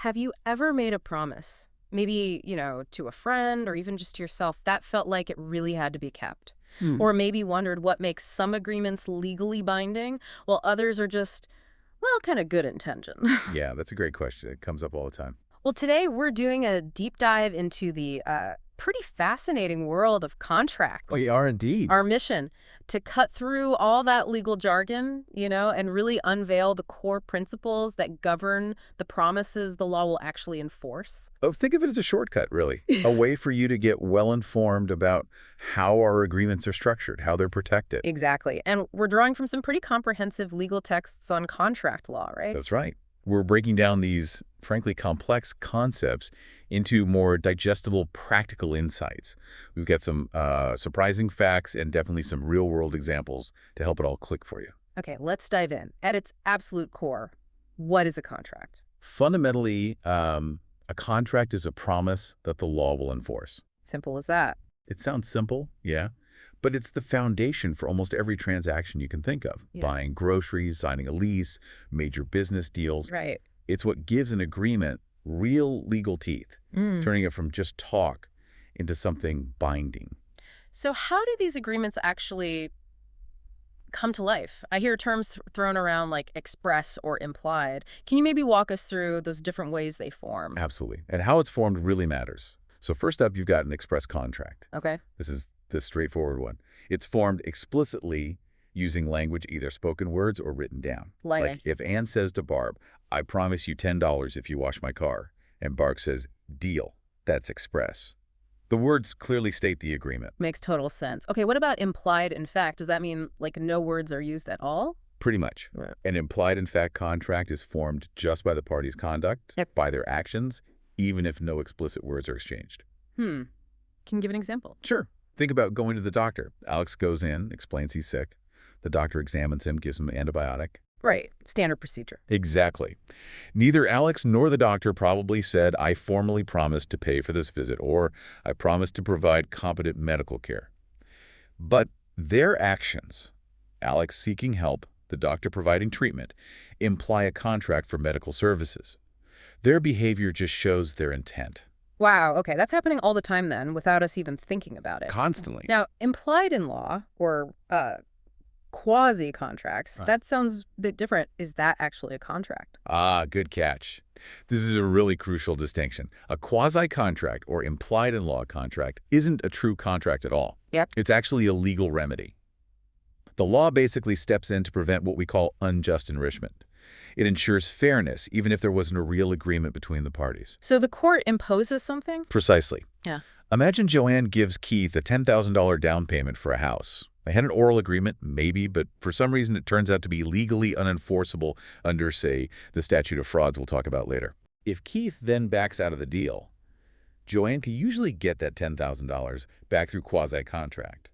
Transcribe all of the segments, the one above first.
Have you ever made a promise, maybe, to a friend or even just to yourself, that felt like it really had to be kept? Hmm. Or maybe wondered what makes some agreements legally binding while others are just, well, kind of good intention? Yeah, that's a great question. It comes up all the time. Well, today we're doing a deep dive into the pretty fascinating world of We contracts. are indeed. Our mission to cut through all that legal jargon, and really unveil the core principles that govern the promises the law will actually enforce. Oh, think of it as a shortcut, really. A way for you to get well informed about how our agreements are structured, how they're protected. Exactly. And we're drawing from some pretty comprehensive legal texts on contract law, right? That's right. We're breaking down these, frankly, complex concepts into more digestible, practical insights. We've got some surprising facts and definitely some real-world examples to help it all click for you. Okay, let's dive in. At its absolute core, what is a contract? Fundamentally, a contract is a promise that the law will enforce. Simple as that. It sounds simple, yeah, but it's the foundation for almost every transaction you can think of. Yeah. Buying groceries, signing a lease, major business deals. Right. It's what gives an agreement real legal teeth, Mm. turning it from just talk into something binding. So how do these agreements actually come to life? I hear terms thrown around like express or implied. Can you maybe walk us through those different ways they form? Absolutely. And how it's formed really matters. So first up, you've got an express contract. Okay. This is the straightforward one. It's formed explicitly using language, either spoken words or written down. Like, Like if Ann says to Barb, I promise you $10 if you wash my car, and Barb says, deal, that's express. The words clearly state the agreement. makes total sense. Okay, what about implied in fact? Does that mean like no words are used at all? Pretty much. Right. An implied in fact contract is formed just by the parties' conduct, Yep. by their actions, even if no explicit words are exchanged. Hmm. Can you give an example? Sure. Think about going to the doctor. Alex goes in, explains he's sick. The doctor examines him, gives him an antibiotic. Right. Standard procedure. Exactly. Neither Alex nor the doctor probably said, I formally promised to pay for this visit, or I promised to provide competent medical care. But their actions, Alex seeking help, the doctor providing treatment, imply a contract for medical services. Their behavior just shows their intent. Wow. Okay, that's happening all the time then without us even thinking about it. Constantly. Now, implied in law or quasi-contracts, Right. that sounds a bit different. Is that actually a contract? Ah, good catch. This is a really crucial distinction. A quasi-contract or implied-in-law contract isn't a true contract at all. Yep. It's actually a legal remedy. The law basically steps in to prevent what we call unjust enrichment. It ensures fairness, even if there wasn't a real agreement between the parties. So the court imposes something? Precisely. Yeah. Imagine Joanne gives Keith a $10,000 down payment for a house. They had an oral agreement, maybe, but for some reason it turns out to be legally unenforceable under, say, the statute of frauds we'll talk about later. If Keith then backs out of the deal, Joanne can usually get that $10,000 back through quasi-contract.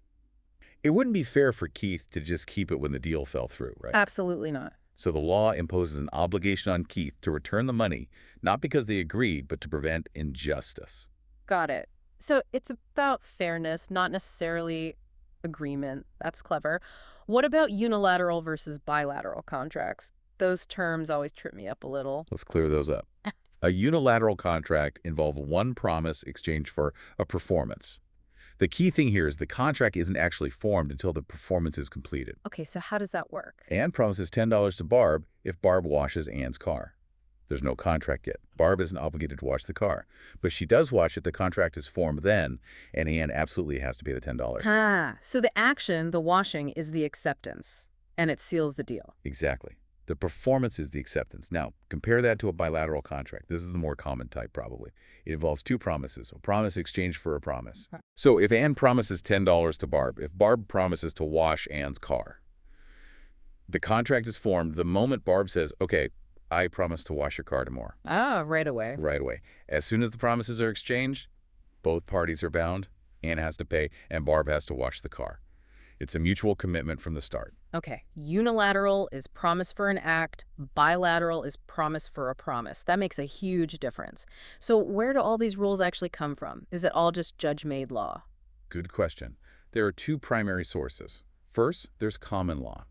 It wouldn't be fair for Keith to just keep it when the deal fell through, right? Absolutely not. So the law imposes an obligation on Keith to return the money, not because they agreed, but to prevent injustice. Got it. So it's about fairness, not necessarily agreement. That's clever. What about unilateral versus bilateral contracts? Those terms always trip me up a little. Let's clear those up. A unilateral contract involves one promise exchanged for a performance. The key thing here is the contract isn't actually formed until the performance is completed. Okay, so how does that work? Ann promises $10 to Barb if Barb washes Ann's car. There's no contract yet. Barb isn't obligated to wash the car. But if she does wash it, the contract is formed then, and Ann absolutely has to pay the $10. Ah, so the action, the washing, is the acceptance, and it seals the deal. Exactly. The performance is the acceptance. Now, compare that to a bilateral contract. This is the more common type, probably. It involves two promises, a promise exchanged for a promise. So if Ann promises $10 to Barb, if Barb promises to wash Ann's car, the contract is formed the moment Barb says, okay, I promise to wash your car tomorrow. Ah, right away. Right away. As soon as the promises are exchanged, both parties are bound. Ann has to pay, and Barb has to wash the car. It's a mutual commitment from the start. Okay, unilateral is promise for an act, bilateral is promise for a promise. That makes a huge difference. So where do all these rules actually come from? Is it all just judge-made law? Good question. There are two primary sources. First, there's common law.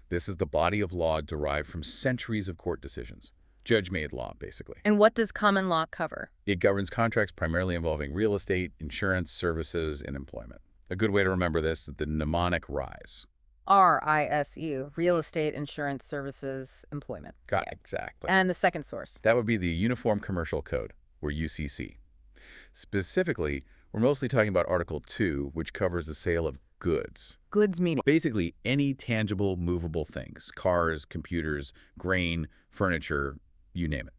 This is the body of law derived from centuries of court decisions. Judge-made law, basically. And what does common law cover? It governs contracts primarily involving real estate, insurance, services, and employment. A good way to remember this is the mnemonic RISE. RISE, real estate, insurance, services, employment. Got it. Exactly. And the second source? That would be the Uniform Commercial Code, or UCC. Specifically, we're mostly talking about Article 2, which covers the sale of goods. Goods meaning? Basically, any tangible, movable things. Cars, computers, grain, furniture, you name it.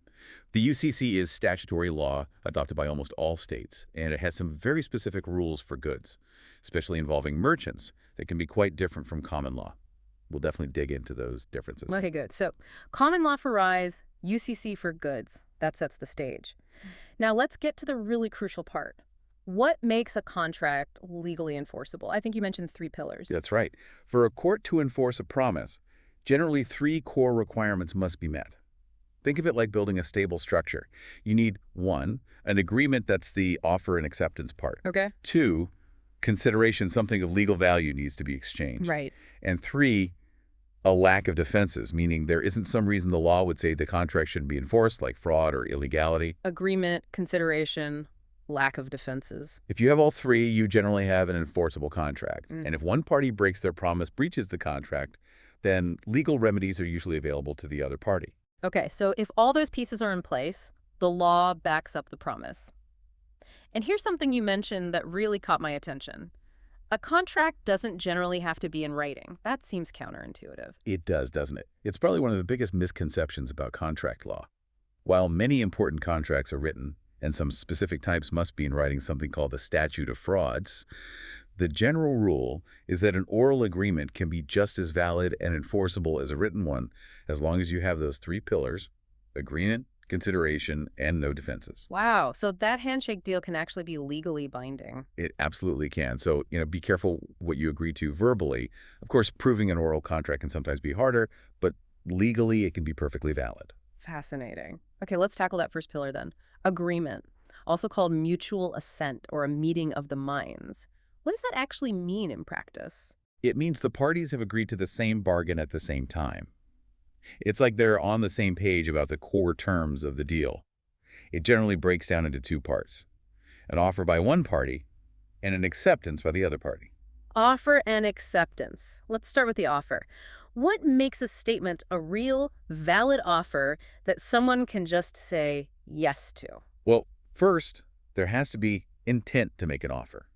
The UCC is statutory law adopted by almost all states, and it has some very specific rules for goods, especially involving merchants that can be quite different from common law. We'll definitely dig into those differences. Okay, good. So common law for RISE, UCC for goods. That sets the stage. Now let's get to the really crucial part. What makes a contract legally enforceable? I think you mentioned 3 pillars. That's right. For a court to enforce a promise, generally 3 core requirements must be met. Think of it like building a stable structure. You need 1, an agreement that's the offer and acceptance part. Okay. 2, consideration, something of legal value needs to be exchanged. Right. And 3, a lack of defenses, meaning there isn't some reason the law would say the contract shouldn't be enforced, like fraud or illegality. Agreement, consideration, lack of defenses. If you have all 3, you generally have an enforceable contract. And if one party breaks their promise, breaches the contract, then legal remedies are usually available to the other party. Okay, so if all those pieces are in place, the law backs up the promise. And here's something you mentioned that really caught my attention. A contract doesn't generally have to be in writing. That seems counterintuitive. It does, doesn't it? It's probably one of the biggest misconceptions about contract law. While many important contracts are written, and some specific types must be in writing, something called the statute of frauds, the general rule is that an oral agreement can be just as valid and enforceable as a written one, as long as you have those 3 pillars: agreement, consideration, and no defenses. Wow, so that handshake deal can actually be legally binding. It absolutely can. So, be careful what you agree to verbally. Of course, proving an oral contract can sometimes be harder, but legally it can be perfectly valid. Fascinating. Okay, let's tackle that first pillar then. Agreement, also called mutual assent or a meeting of the minds. What does that actually mean in practice? It means the parties have agreed to the same bargain at the same time. It's like they're on the same page about the core terms of the deal. It generally breaks down into 2 parts: an offer by one party and an acceptance by the other party. Offer and acceptance. Let's start with the offer. What makes a statement a real, valid offer that someone can just say yes to? Well, first, there has to be intent to make an offer.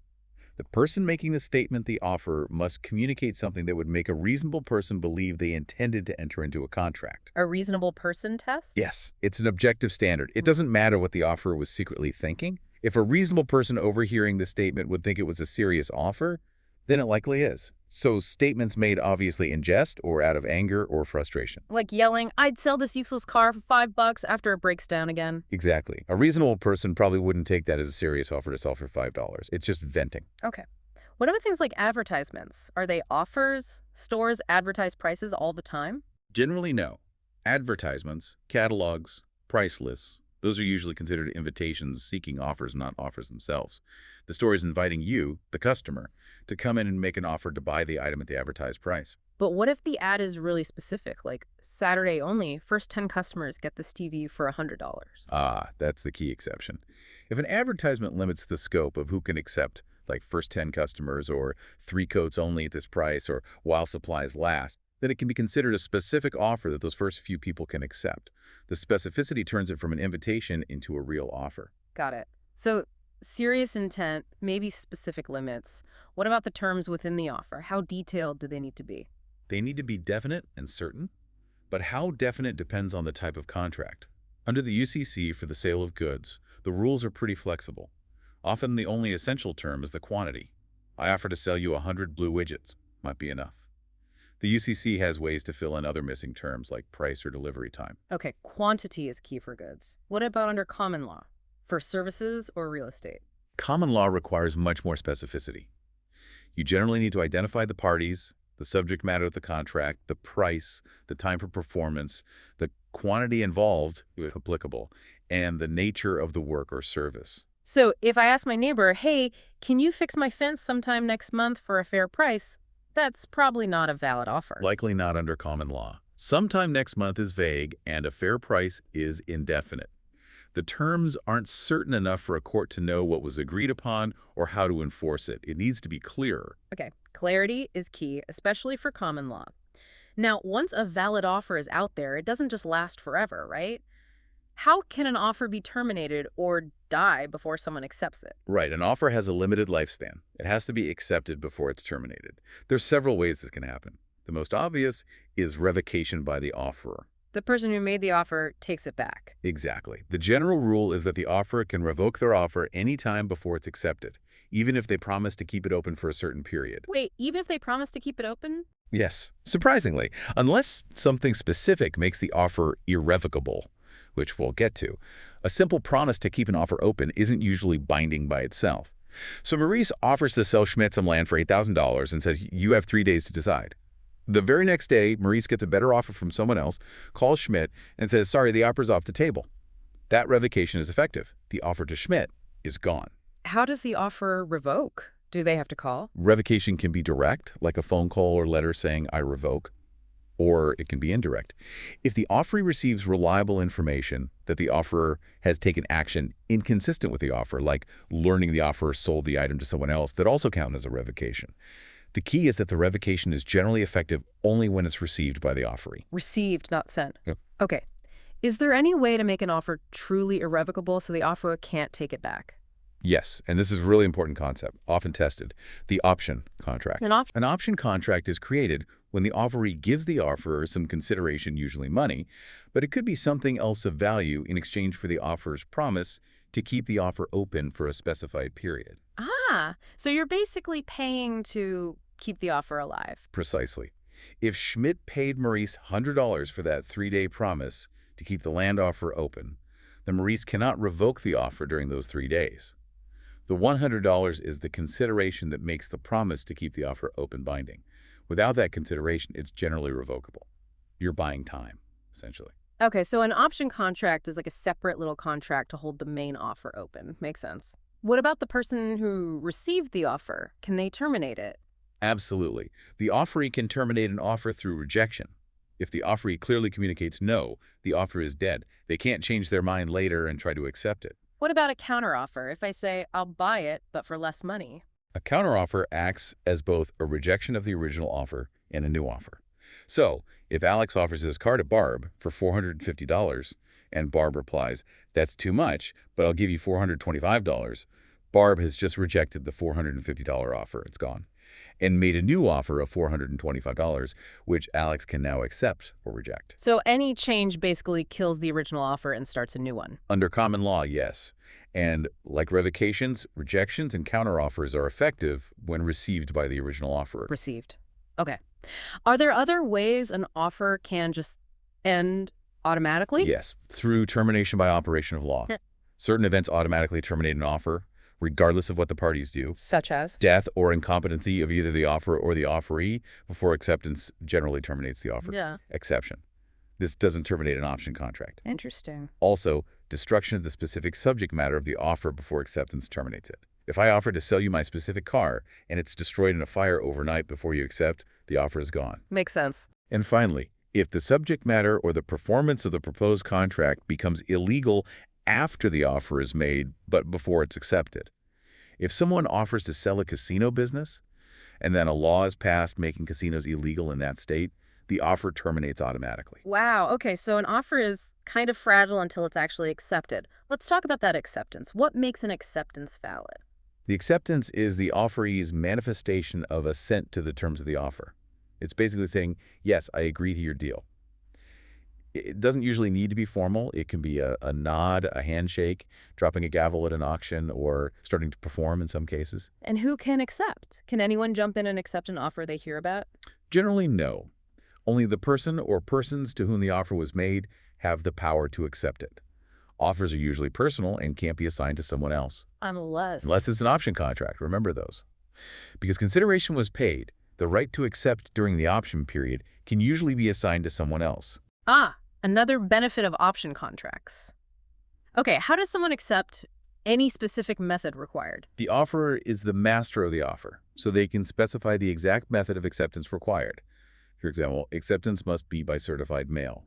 The person making the statement, the offer, must communicate something that would make a reasonable person believe they intended to enter into a contract. A reasonable person test? Yes, it's an objective standard. It doesn't matter what the offerer was secretly thinking. If a reasonable person overhearing the statement would think it was a serious offer, then it likely is. So statements made obviously in jest or out of anger or frustration. Like yelling, "I'd sell this useless car for $5 after it breaks down again." Exactly. A reasonable person probably wouldn't take that as a serious offer to sell for $5. It's just venting. Okay. What about things like advertisements? Are they offers? Stores advertise prices all the time? Generally, no. Advertisements, catalogs, price lists, those are usually considered invitations seeking offers, not offers themselves. The store is inviting you, the customer, to come in and make an offer to buy the item at the advertised price. But what if the ad is really specific, like Saturday only, first 10 customers get this TV for $100? Ah, that's the key exception. If an advertisement limits the scope of who can accept, like first 10 customers or 3 coats only at this price or while supplies last, then it can be considered a specific offer that those first few people can accept. The specificity turns it from an invitation into a real offer. Got it. So serious intent, maybe specific limits. What about the terms within the offer? How detailed do they need to be? They need to be definite and certain, but how definite depends on the type of contract. Under the UCC for the sale of goods, the rules are pretty flexible. Often the only essential term is the quantity. I offer to sell you 100 blue widgets. Might be enough. The UCC has ways to fill in other missing terms like price or delivery time. Okay, quantity is key for goods. What about under common law? For services or real estate? Common law requires much more specificity. You generally need to identify the parties, the subject matter of the contract, the price, the time for performance, the quantity involved, if applicable, and the nature of the work or service. So if I ask my neighbor, "Hey, can you fix my fence sometime next month for a fair price?" That's probably not a valid offer. Likely not under common law. Sometime next month is vague, and a fair price is indefinite. The terms aren't certain enough for a court to know what was agreed upon or how to enforce it. It needs to be clearer. Okay, clarity is key, especially for common law. Now, once a valid offer is out there, it doesn't just last forever, right? How can an offer be terminated or die before someone accepts it? Right, an offer has a limited lifespan. It has to be accepted before it's terminated. There's several ways this can happen. The most obvious is revocation by the offerer. The person who made the offer takes it back. Exactly. The general rule is that the offeror can revoke their offer any time before it's accepted, even if they promise to keep it open for a certain period. Wait, even if they promise to keep it open? Yes, surprisingly, unless something specific makes the offer irrevocable, which we'll get to. A simple promise to keep an offer open isn't usually binding by itself. So Maurice offers to sell Schmidt some land for $8,000 and says, you have 3 days to decide. The very next day, Maurice gets a better offer from someone else, calls Schmidt, and says, sorry, the offer's off the table. That revocation is effective. The offer to Schmidt is gone. How does the offer revoke? Do they have to call? Revocation can be direct, like a phone call or letter saying, I revoke, or it can be indirect. If the offeree receives reliable information that the offerer has taken action inconsistent with the offer, like learning the offerer sold the item to someone else, that also count as a revocation. The key is that the revocation is generally effective only when it's received by the offeree. Received, not sent. Yep. Okay. Is there any way to make an offer truly irrevocable so the offerer can't take it back? Yes, and this is a really important concept, often tested, the option contract. An option? An option contract is created when the offeree gives the offerer some consideration, usually money, but it could be something else of value in exchange for the offerer's promise to keep the offer open for a specified period. Ah, so you're basically paying to keep the offer alive. Precisely. If Schmidt paid Maurice $100 for that 3-day promise to keep the land offer open, then Maurice cannot revoke the offer during those 3 days. The $100 is the consideration that makes the promise to keep the offer open binding. Without that consideration, it's generally revocable. You're buying time, essentially. Okay, so an option contract is like a separate little contract to hold the main offer open. Makes sense. What about the person who received the offer? Can they terminate it? Absolutely. The offeree can terminate an offer through rejection. If the offeree clearly communicates no, the offer is dead. They can't change their mind later and try to accept it. What about a counteroffer? If I say, I'll buy it, but for less money? A counteroffer acts as both a rejection of the original offer and a new offer. So, if Alex offers his car to Barb for $450 and Barb replies, that's too much, but I'll give you $425, Barb has just rejected the $450 offer, it's gone, and made a new offer of $425, which Alex can now accept or reject. So any change basically kills the original offer and starts a new one. Under common law, yes. And like revocations, rejections and counteroffers are effective when received by the original offerer. Received. Okay. Are there other ways an offer can just end automatically? Yes, through termination by operation of law. Yeah. Certain events automatically terminate an offer, regardless of what the parties do. Such as? Death or incompetency of either the offerer or the offeree before acceptance generally terminates the offer. Yeah. Exception. This doesn't terminate an option contract. Interesting. Also, destruction of the specific subject matter of the offer before acceptance terminates it. If I offer to sell you my specific car and it's destroyed in a fire overnight before you accept, the offer is gone. Makes sense. And finally, if the subject matter or the performance of the proposed contract becomes illegal after the offer is made but before it's accepted. If someone offers to sell a casino business and then a law is passed making casinos illegal in that state, the offer terminates automatically. Wow. Okay, so an offer is kind of fragile until it's actually accepted. Let's talk about that acceptance. What makes an acceptance valid? The acceptance is the offeree's manifestation of assent to the terms of the offer. It's basically saying, yes, I agree to your deal. It doesn't usually need to be formal. It can be a nod, a handshake, dropping a gavel at an auction, or starting to perform in some cases. And who can accept? Can anyone jump in and accept an offer they hear about? Generally, no. Only the person or persons to whom the offer was made have the power to accept it. Offers are usually personal and can't be assigned to someone else. Unless it's an option contract, remember those. Because consideration was paid, the right to accept during the option period can usually be assigned to someone else. Ah, another benefit of option contracts. Okay, how does someone accept any specific method required? The offerer is the master of the offer, so they can specify the exact method of acceptance required. For example, acceptance must be by certified mail.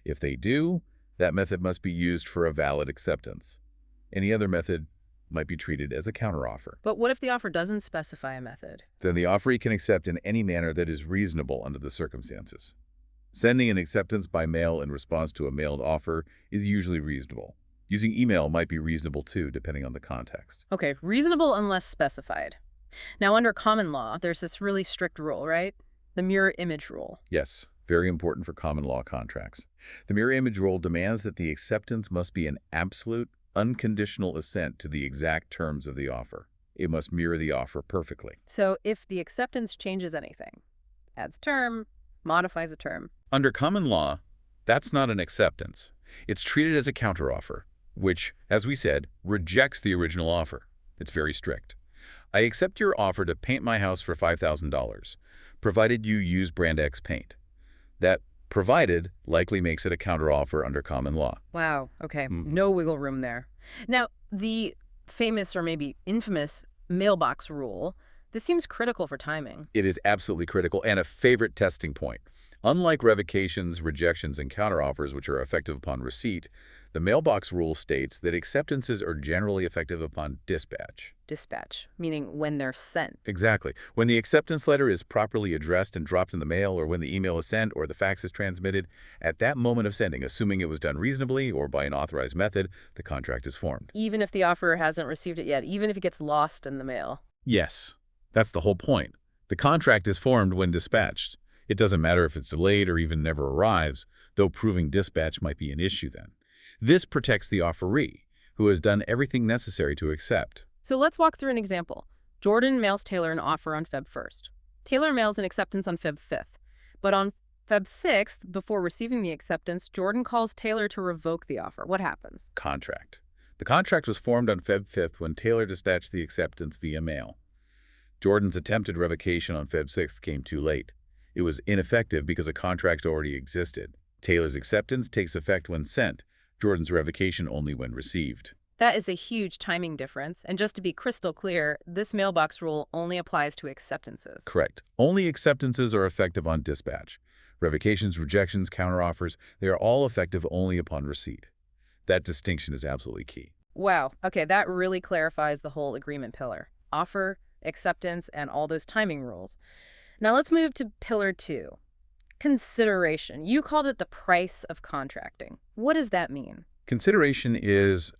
If they do, that method must be used for a valid acceptance. Any other method might be treated as a counteroffer. But what if the offer doesn't specify a method? Then the offeree can accept in any manner that is reasonable under the circumstances. Sending an acceptance by mail in response to a mailed offer is usually reasonable. Using email might be reasonable too, depending on the context. Okay, reasonable unless specified. Now, under common law, there's this really strict rule, right? The mirror image rule. Yes, very important for common law contracts. The mirror image rule demands that the acceptance must be an absolute, unconditional assent to the exact terms of the offer. It must mirror the offer perfectly. So if the acceptance changes anything, adds term, modifies a term. Under common law, that's not an acceptance. It's treated as a counteroffer, which, as we said, rejects the original offer. It's very strict. I accept your offer to paint my house for $5,000, provided you use brand X paint. That provided likely makes it a counteroffer under common law. Wow, okay, no wiggle room there. Now, the famous or maybe infamous mailbox rule, this seems critical for timing. It is absolutely critical and a favorite testing point. Unlike revocations, rejections, and counteroffers, which are effective upon receipt, the mailbox rule states that acceptances are generally effective upon dispatch. Dispatch, meaning when they're sent. Exactly. When the acceptance letter is properly addressed and dropped in the mail, or when the email is sent or the fax is transmitted, at that moment of sending, assuming it was done reasonably or by an authorized method, the contract is formed. Even if the offerer hasn't received it yet, even if it gets lost in the mail. Yes, that's the whole point. The contract is formed when dispatched. It doesn't matter if it's delayed or even never arrives, though proving dispatch might be an issue then. This protects the offeree, who has done everything necessary to accept. So let's walk through an example. Jordan mails Taylor an offer on Feb 1st. Taylor mails an acceptance on Feb 5th. But on Feb 6th, before receiving the acceptance, Jordan calls Taylor to revoke the offer. What happens? Contract. The contract was formed on Feb 5th when Taylor dispatched the acceptance via mail. Jordan's attempted revocation on Feb 6th came too late. It was ineffective because a contract already existed. Taylor's acceptance takes effect when sent, Jordan's revocation only when received. That is a huge timing difference. And just to be crystal clear, this mailbox rule only applies to acceptances. Correct. Only acceptances are effective on dispatch. Revocations, rejections, counteroffers, they are all effective only upon receipt. That distinction is absolutely key. Wow. Okay, that really clarifies the whole agreement pillar. Offer, acceptance, and all those timing rules. Now let's move to pillar 2. Consideration. You called it the price of contracting. What does that mean? Consideration is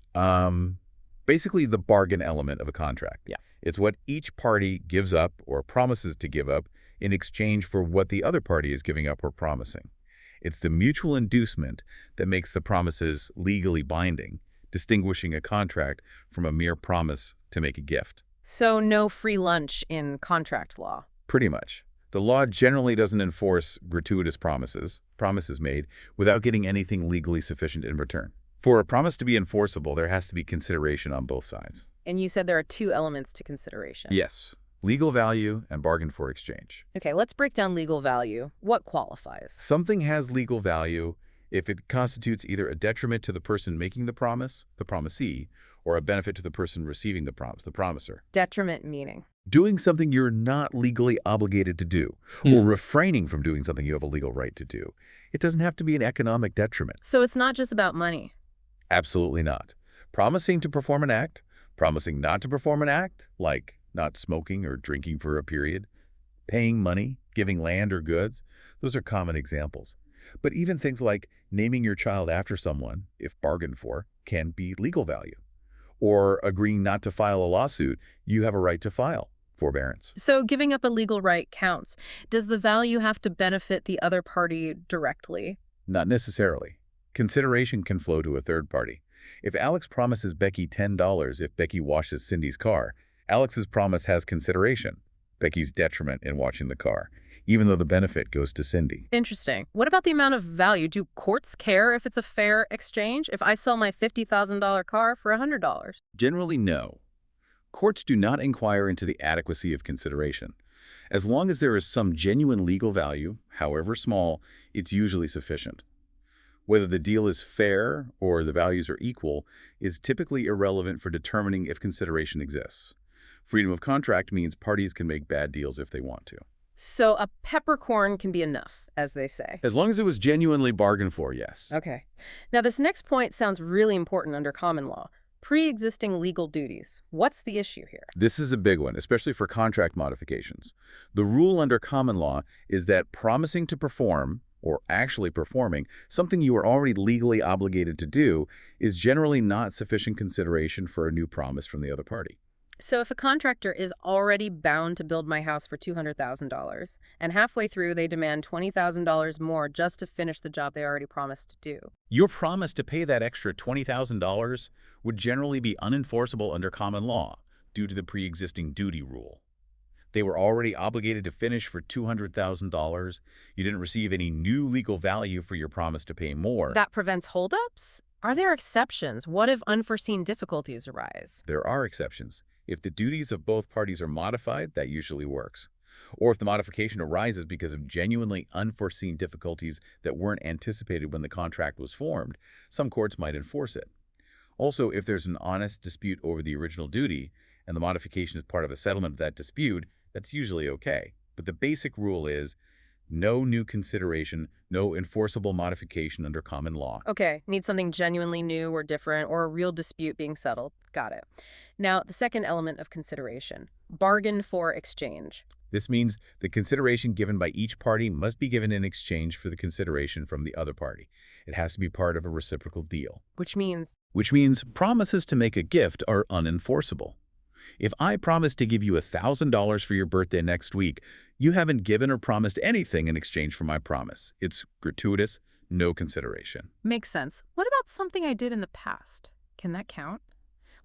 basically the bargain element of a contract. Yeah. It's what each party gives up or promises to give up in exchange for what the other party is giving up or promising. It's the mutual inducement that makes the promises legally binding, distinguishing a contract from a mere promise to make a gift. So no free lunch in contract law. Pretty much. The law generally doesn't enforce gratuitous promises made without getting anything legally sufficient in return. For a promise to be enforceable, there has to be consideration on both sides. And you said there are 2 elements to consideration. Yes, legal value and bargain for exchange. Okay, let's break down legal value. What qualifies? Something has legal value if it constitutes either a detriment to the person making the promise, the promisee, or a benefit to the person receiving the promise, the promiser. Detriment meaning? Doing something you're not legally obligated to do, or refraining from doing something you have a legal right to do. It doesn't have to be an economic detriment. So it's not just about money. Absolutely not. Promising to perform an act, promising not to perform an act, like not smoking or drinking for a period, paying money, giving land or goods, those are common examples. But even things like naming your child after someone, if bargained for, can be legal value. Or agreeing not to file a lawsuit, you have a right to file. Forbearance. So giving up a legal right counts. Does the value have to benefit the other party directly? Not necessarily. Consideration can flow to a third party. If Alex promises Becky $10 if Becky washes Cindy's car, Alex's promise has consideration, Becky's detriment in washing the car, even though the benefit goes to Cindy. Interesting. What about the amount of value? Do courts care if it's a fair exchange? If I sell my $50,000 car for $100? Generally, no. Courts do not inquire into the adequacy of consideration. As long as there is some genuine legal value, however small, it's usually sufficient. Whether the deal is fair or the values are equal is typically irrelevant for determining if consideration exists. Freedom of contract means parties can make bad deals if they want to. So a peppercorn can be enough, as they say. As long as it was genuinely bargained for, yes. Okay. Now, this next point sounds really important under common law. Pre-existing legal duties. What's the issue here? This is a big one, especially for contract modifications. The rule under common law is that promising to perform, or actually performing, something you are already legally obligated to do is generally not sufficient consideration for a new promise from the other party. So if a contractor is already bound to build my house for $200,000, and halfway through they demand $20,000 more just to finish the job they already promised to do. Your promise to pay that extra $20,000 would generally be unenforceable under common law due to the pre-existing duty rule. They were already obligated to finish for $200,000. You didn't receive any new legal value for your promise to pay more. That prevents holdups? Are there exceptions? What if unforeseen difficulties arise? There are exceptions. If the duties of both parties are modified, that usually works. Or if the modification arises because of genuinely unforeseen difficulties that weren't anticipated when the contract was formed, some courts might enforce it. Also, if there's an honest dispute over the original duty, and the modification is part of a settlement of that dispute, that's usually okay. But the basic rule is no new consideration, no enforceable modification under common law. Okay, need something genuinely new or different or a real dispute being settled. Got it. Now, the second element of consideration, bargain for exchange. This means the consideration given by each party must be given in exchange for the consideration from the other party. It has to be part of a reciprocal deal. Which means, Promises to make a gift are unenforceable. If I promise to give you $1,000 for your birthday next week, you haven't given or promised anything in exchange for my promise. It's gratuitous, no consideration. makes sense. What about something I did in the past? Can that count?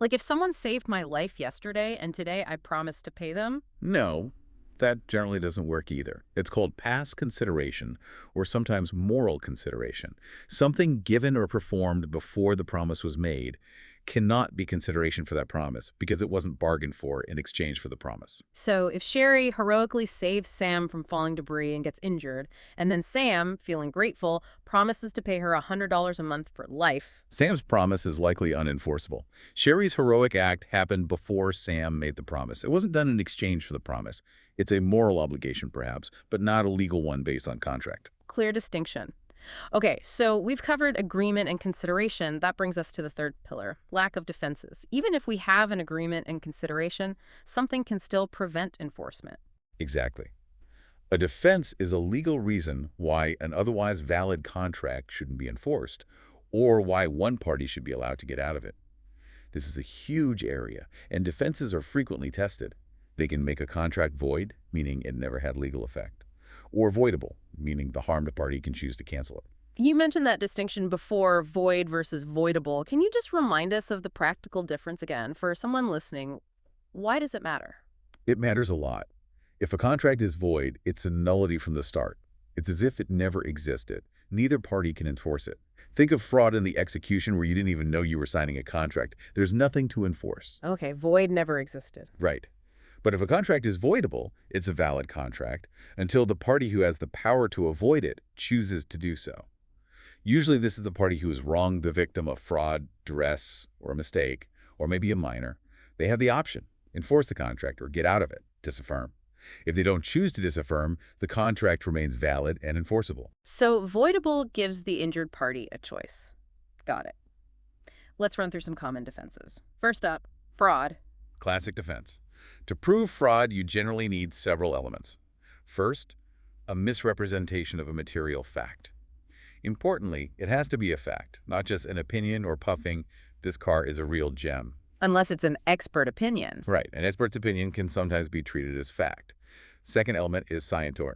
Like if someone saved my life yesterday and today I promised to pay them? No, that generally doesn't work either. It's called past consideration, or sometimes moral consideration. Something given or performed before the promise was made cannot be consideration for that promise because it wasn't bargained for in exchange for the promise. So if Sherry heroically saves Sam from falling debris and gets injured, and then Sam, feeling grateful, promises to pay her $100 a month for life. Sam's promise is likely unenforceable. Sherry's heroic act happened before Sam made the promise. It wasn't done in exchange for the promise. It's a moral obligation, perhaps, but not a legal one based on contract. Clear distinction. Okay, so we've covered agreement and consideration. That brings us to the third pillar, lack of defenses. Even if we have an agreement and consideration, something can still prevent enforcement. Exactly. A defense is a legal reason why an otherwise valid contract shouldn't be enforced, or why one party should be allowed to get out of it. This is a huge area, and defenses are frequently tested. They can make a contract void, meaning it never had legal effect, or voidable, meaning the harmed party can choose to cancel it. You mentioned that distinction before, void versus voidable. Can you just remind us of the practical difference again? For someone listening, why does it matter? It matters a lot. If a contract is void, it's a nullity from the start. It's as if it never existed. Neither party can enforce it. Think of fraud in the execution where you didn't even know you were signing a contract. There's nothing to enforce. Okay, void never existed. Right. But if a contract is voidable, it's a valid contract until the party who has the power to avoid it chooses to do so. Usually this is the party who has wronged the victim of fraud, duress, or a mistake, or maybe a minor. They have the option, enforce the contract or get out of it, disaffirm. If they don't choose to disaffirm, the contract remains valid and enforceable. So voidable gives the injured party a choice. Got it. Let's run through some common defenses. First up, fraud. Classic defense. To prove fraud, you generally need several elements. First, a misrepresentation of a material fact. Importantly, it has to be a fact, not just an opinion or puffing, this car is a real gem. Unless it's an expert opinion. Right, an expert's opinion can sometimes be treated as fact. Second element is scientor.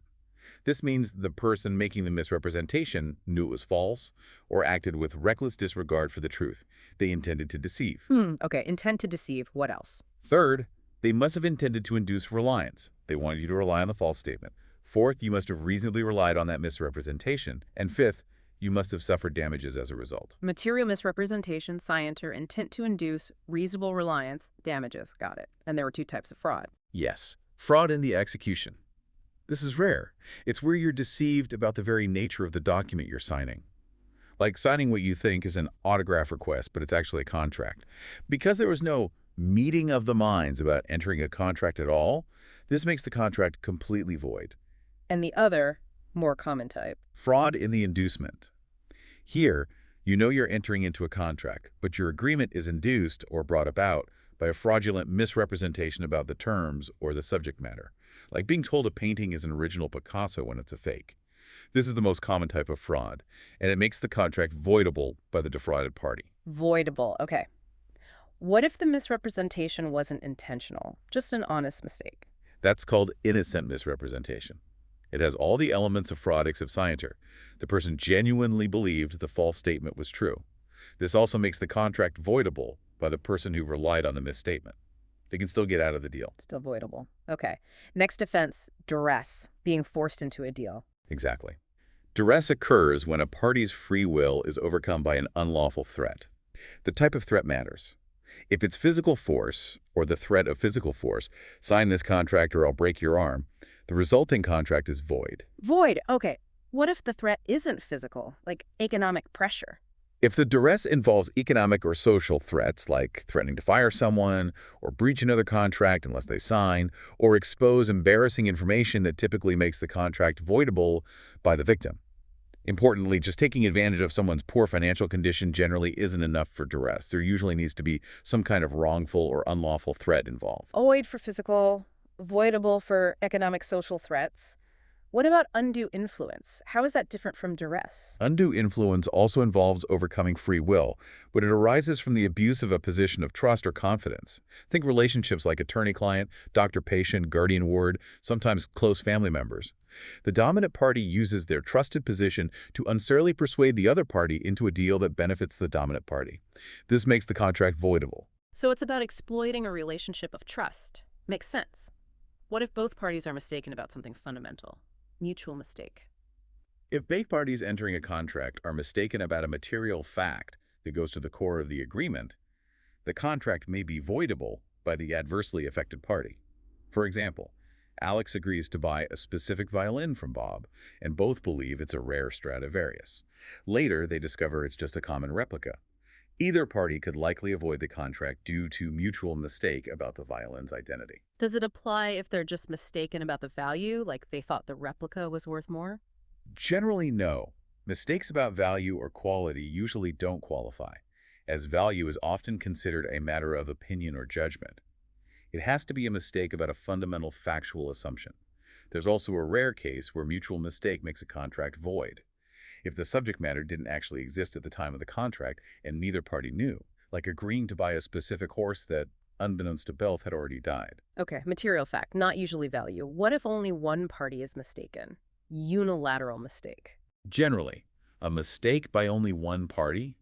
This means the person making the misrepresentation knew it was false or acted with reckless disregard for the truth. They intended to deceive. Okay, intent to deceive. What else? Third, they must have intended to induce reliance. They wanted you to rely on the false statement. Fourth, you must have reasonably relied on that misrepresentation. And fifth, you must have suffered damages as a result. Material misrepresentation, scienter, intent to induce, reasonable reliance, damages. Got it. And there were two types of fraud. Yes, fraud in the execution. This is rare. It's where you're deceived about the very nature of the document you're signing. Like signing what you think is an autograph request, but it's actually a contract. Because there was no meeting of the minds about entering a contract at all, this makes the contract completely void. And the other, more common type. Fraud in the inducement. Here, you know you're entering into a contract, but your agreement is induced or brought about by a fraudulent misrepresentation about the terms or the subject matter, like being told a painting is an original Picasso when it's a fake. This is the most common type of fraud, and it makes the contract voidable by the defrauded party. Voidable. Okay. What if the misrepresentation wasn't intentional, just an honest mistake? That's called innocent misrepresentation. It has all the elements of fraud except scienter. The person genuinely believed the false statement was true. This also makes the contract voidable by the person who relied on the misstatement. They can still get out of the deal. Still voidable. Okay. Next offense, duress, being forced into a deal. Exactly. Duress occurs when a party's free will is overcome by an unlawful threat. The type of threat matters. If it's physical force or the threat of physical force, sign this contract or I'll break your arm, the resulting contract is void. Void. Okay. What if the threat isn't physical, like economic pressure? If the duress involves economic or social threats, like threatening to fire someone, or breach another contract unless they sign, or expose embarrassing information that typically makes the contract voidable by the victim. Importantly, just taking advantage of someone's poor financial condition generally isn't enough for duress. There usually needs to be some kind of wrongful or unlawful threat involved. Void for physical, voidable for economic social threats. What about undue influence? How is that different from duress? Undue influence also involves overcoming free will, but it arises from the abuse of a position of trust or confidence. Think relationships like attorney-client, doctor-patient, guardian-ward, sometimes close family members. The dominant party uses their trusted position to unfairly persuade the other party into a deal that benefits the dominant party. This makes the contract voidable. So it's about exploiting a relationship of trust. Makes sense. What if both parties are mistaken about something fundamental? Mutual mistake. If both parties entering a contract are mistaken about a material fact that goes to the core of the agreement, the contract may be voidable by the adversely affected party. For example, Alex agrees to buy a specific violin from Bob, and both believe it's a rare Stradivarius. Later, they discover it's just a common replica. Either party could likely avoid the contract due to mutual mistake about the violin's identity. Does it apply if they're just mistaken about the value, like they thought the replica was worth more? Generally, no. Mistakes about value or quality usually don't qualify, as value is often considered a matter of opinion or judgment. It has to be a mistake about a fundamental factual assumption. There's also a rare case where mutual mistake makes a contract void. If the subject matter didn't actually exist at the time of the contract and neither party knew, like agreeing to buy a specific horse that, unbeknownst to both, had already died. Okay, material fact, not usually value. What if only one party is mistaken? Unilateral mistake. Generally, a mistake by only one party,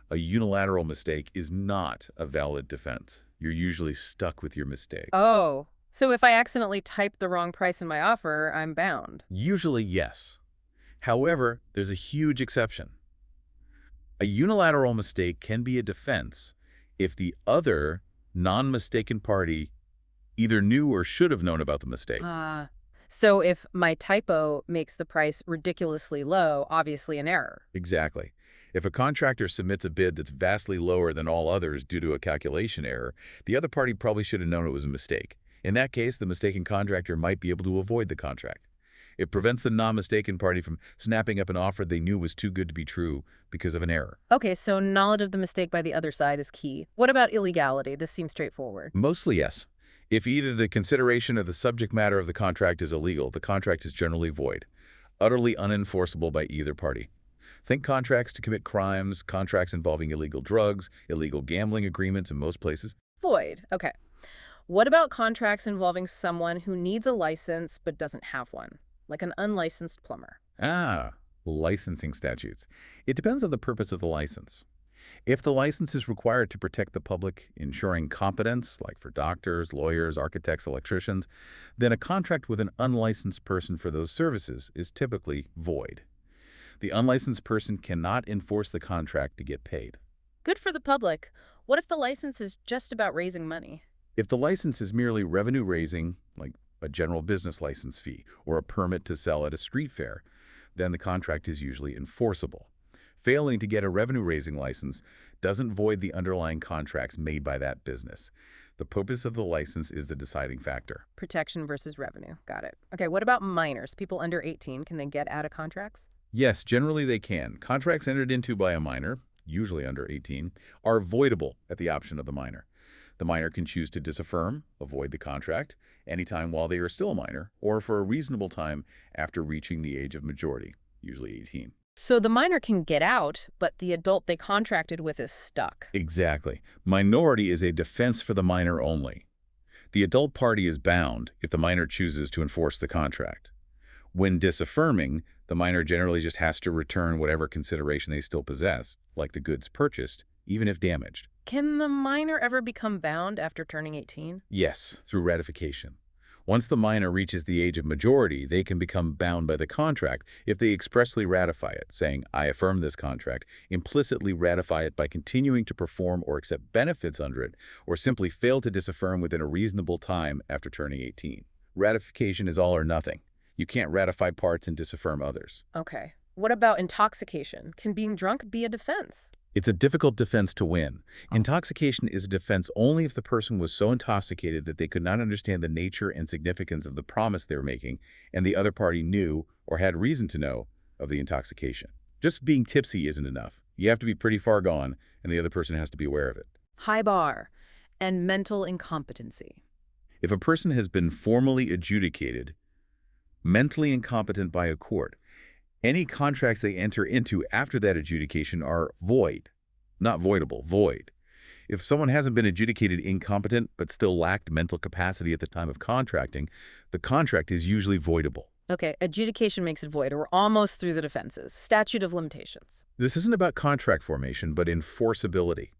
a unilateral mistake, is not a valid defense. You're usually stuck with your mistake. Oh, so if I accidentally typed the wrong price in my offer, I'm bound. Usually, yes. However, there's a huge exception. A unilateral mistake can be a defense if the other non-mistaken party either knew or should have known about the mistake. So if my typo makes the price ridiculously low, obviously an error. Exactly. If a contractor submits a bid that's vastly lower than all others due to a calculation error, the other party probably should have known it was a mistake. In that case, the mistaken contractor might be able to avoid the contract. It prevents the non-mistaken party from snapping up an offer they knew was too good to be true because of an error. Okay, so knowledge of the mistake by the other side is key. What about illegality? This seems straightforward. Mostly yes. If either the consideration of the subject matter of the contract is illegal, the contract is generally void, utterly unenforceable by either party. Think contracts to commit crimes, contracts involving illegal drugs, illegal gambling agreements in most places. Void. Okay. What about contracts involving someone who needs a license but doesn't have one, like an unlicensed plumber? Licensing statutes. It depends on the purpose of the license. If the license is required to protect the public, ensuring competence, like for doctors, lawyers, architects, electricians, then a contract with an unlicensed person for those services is typically void. The unlicensed person cannot enforce the contract to get paid. Good for the public. What if the license is just about raising money? If the license is merely revenue-raising, like a general business license fee or a permit to sell at a street fair, then the contract is usually enforceable. Failing to get a revenue-raising license doesn't void the underlying contracts made by that business. The purpose of the license is the deciding factor. Protection versus revenue. Got it. Okay, what about minors? People under 18, can they get out of contracts? Yes, generally they can. Contracts entered into by a minor, usually under 18, are voidable at the option of the minor. The minor can choose to disaffirm, avoid the contract, anytime while they are still a minor, or for a reasonable time after reaching the age of majority, usually 18. So the minor can get out, but the adult they contracted with is stuck. Exactly. Minority is a defense for the minor only. The adult party is bound if the minor chooses to enforce the contract. When disaffirming, the minor generally just has to return whatever consideration they still possess, like the goods purchased, even if damaged. Can the minor ever become bound after turning 18? Yes, through ratification. Once the minor reaches the age of majority, they can become bound by the contract if they expressly ratify it, saying, "I affirm this contract," implicitly ratify it by continuing to perform or accept benefits under it, or simply fail to disaffirm within a reasonable time after turning 18. Ratification is all or nothing. You can't ratify parts and disaffirm others. Okay. What about intoxication? Can being drunk be a defense? It's a difficult defense to win. Intoxication is a defense only if the person was so intoxicated that they could not understand the nature and significance of the promise they were making, and the other party knew or had reason to know of the intoxication. Just being tipsy isn't enough. You have to be pretty far gone, and the other person has to be aware of it. High bar and mental incompetency. If a person has been formally adjudicated mentally incompetent by a court, any contracts they enter into after that adjudication are void. Not voidable, void. If someone hasn't been adjudicated incompetent but still lacked mental capacity at the time of contracting, the contract is usually voidable. Okay, adjudication makes it void. We're almost through the defenses. Statute of limitations. This isn't about contract formation, but enforceability.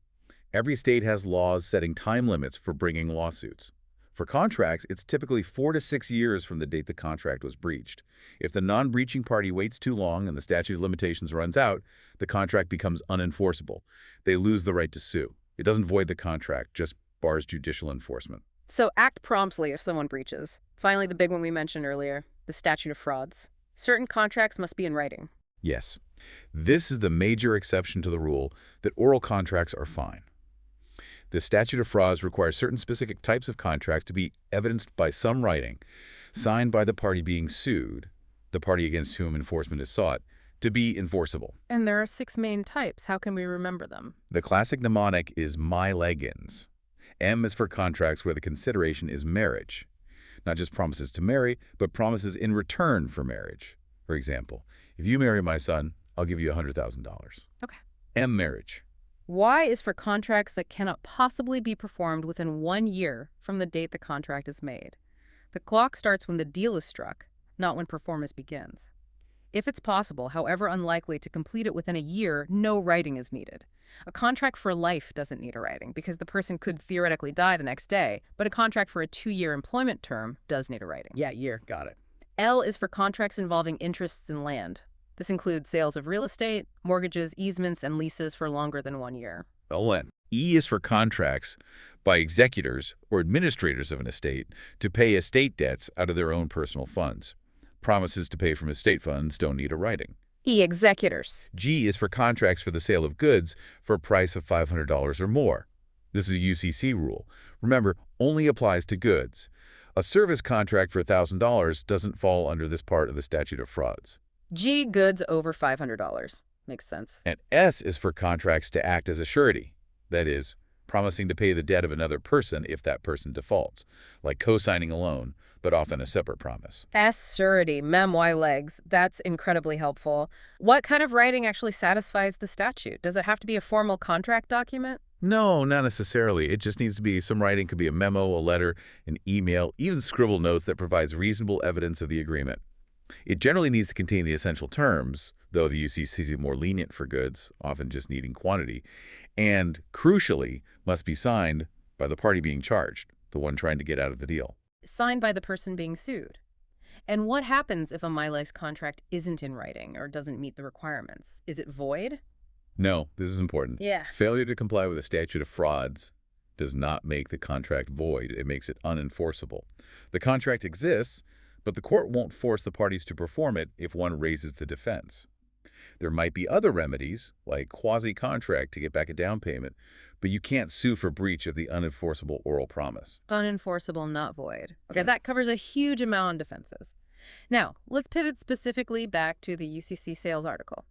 Every state has laws setting time limits for bringing lawsuits. For contracts, it's typically 4 to 6 years from the date the contract was breached. If the non-breaching party waits too long and the statute of limitations runs out, the contract becomes unenforceable. They lose the right to sue. It doesn't void the contract, just bars judicial enforcement. So act promptly if someone breaches. Finally, the big one we mentioned earlier, the statute of frauds. Certain contracts must be in writing. Yes, this is the major exception to the rule that oral contracts are fine. The statute of frauds requires certain specific types of contracts to be evidenced by some writing, signed by the party being sued, the party against whom enforcement is sought, to be enforceable. And there are 6 main types. How can we remember them? The classic mnemonic is my leggins. M is for contracts where the consideration is marriage. Not just promises to marry, but promises in return for marriage. For example, if you marry my son, I'll give you $100,000. Okay. M, marriage. Y is for contracts that cannot possibly be performed within 1 year from the date the contract is made. The clock starts when the deal is struck, not when performance begins. If it's possible, however unlikely, to complete it within a year, no writing is needed. A contract for life doesn't need a writing because the person could theoretically die the next day, but a contract for a 2-year employment term does need a writing. Yeah, year. Got it. L is for contracts involving interests in land. This includes sales of real estate, mortgages, easements, and leases for longer than 1 year. LN. E is for contracts by executors or administrators of an estate to pay estate debts out of their own personal funds. Promises to pay from estate funds don't need a writing. E, executors. G is for contracts for the sale of goods for a price of $500 or more. This is a UCC rule. Remember, only applies to goods. A service contract for $1,000 doesn't fall under this part of the statute of frauds. G, goods over $500. Makes sense. And S is for contracts to act as a surety. That is, promising to pay the debt of another person if that person defaults, like co-signing a loan, but often a separate promise. S, surety, mem y legs. That's incredibly helpful. What kind of writing actually satisfies the statute? Does it have to be a formal contract document? No, not necessarily. It just needs to be some writing. Could be a memo, a letter, an email, even scribble notes that provides reasonable evidence of the agreement. It generally needs to contain the essential terms, though the UCC is more lenient for goods, often just needing quantity, and, crucially, must be signed by the party being charged, the one trying to get out of the deal. Signed by the person being sued. And what happens if a MyLife's contract isn't in writing or doesn't meet the requirements? Is it void? No, this is important. Yeah. Failure to comply with a statute of frauds does not make the contract void. It makes it unenforceable. The contract exists, but the court won't force the parties to perform it if one raises the defense. There might be other remedies, like quasi-contract to get back a down payment, but you can't sue for breach of the unenforceable oral promise. Unenforceable, not void. Okay, that covers a huge amount on defenses. Now, let's pivot specifically back to the UCC sales article.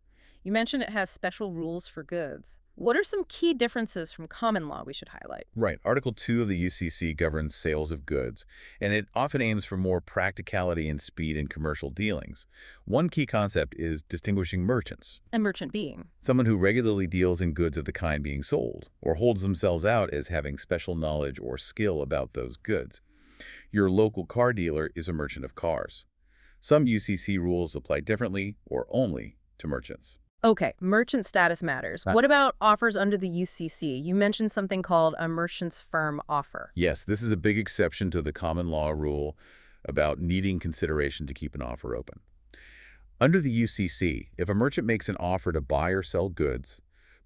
You mentioned it has special rules for goods. What are some key differences from common law we should highlight? Right. Article 2 of the UCC governs sales of goods, and it often aims for more practicality and speed in commercial dealings. One key concept is distinguishing merchants, A merchant being. someone who regularly deals in goods of the kind being sold, or holds themselves out as having special knowledge or skill about those goods. Your local car dealer is a merchant of cars. Some UCC rules apply differently or only to merchants. Okay, merchant status matters. What about offers under the UCC? You mentioned something called a merchant's firm offer. Yes, this is a big exception to the common law rule about needing consideration to keep an offer open. Under the UCC, if a merchant makes an offer to buy or sell goods,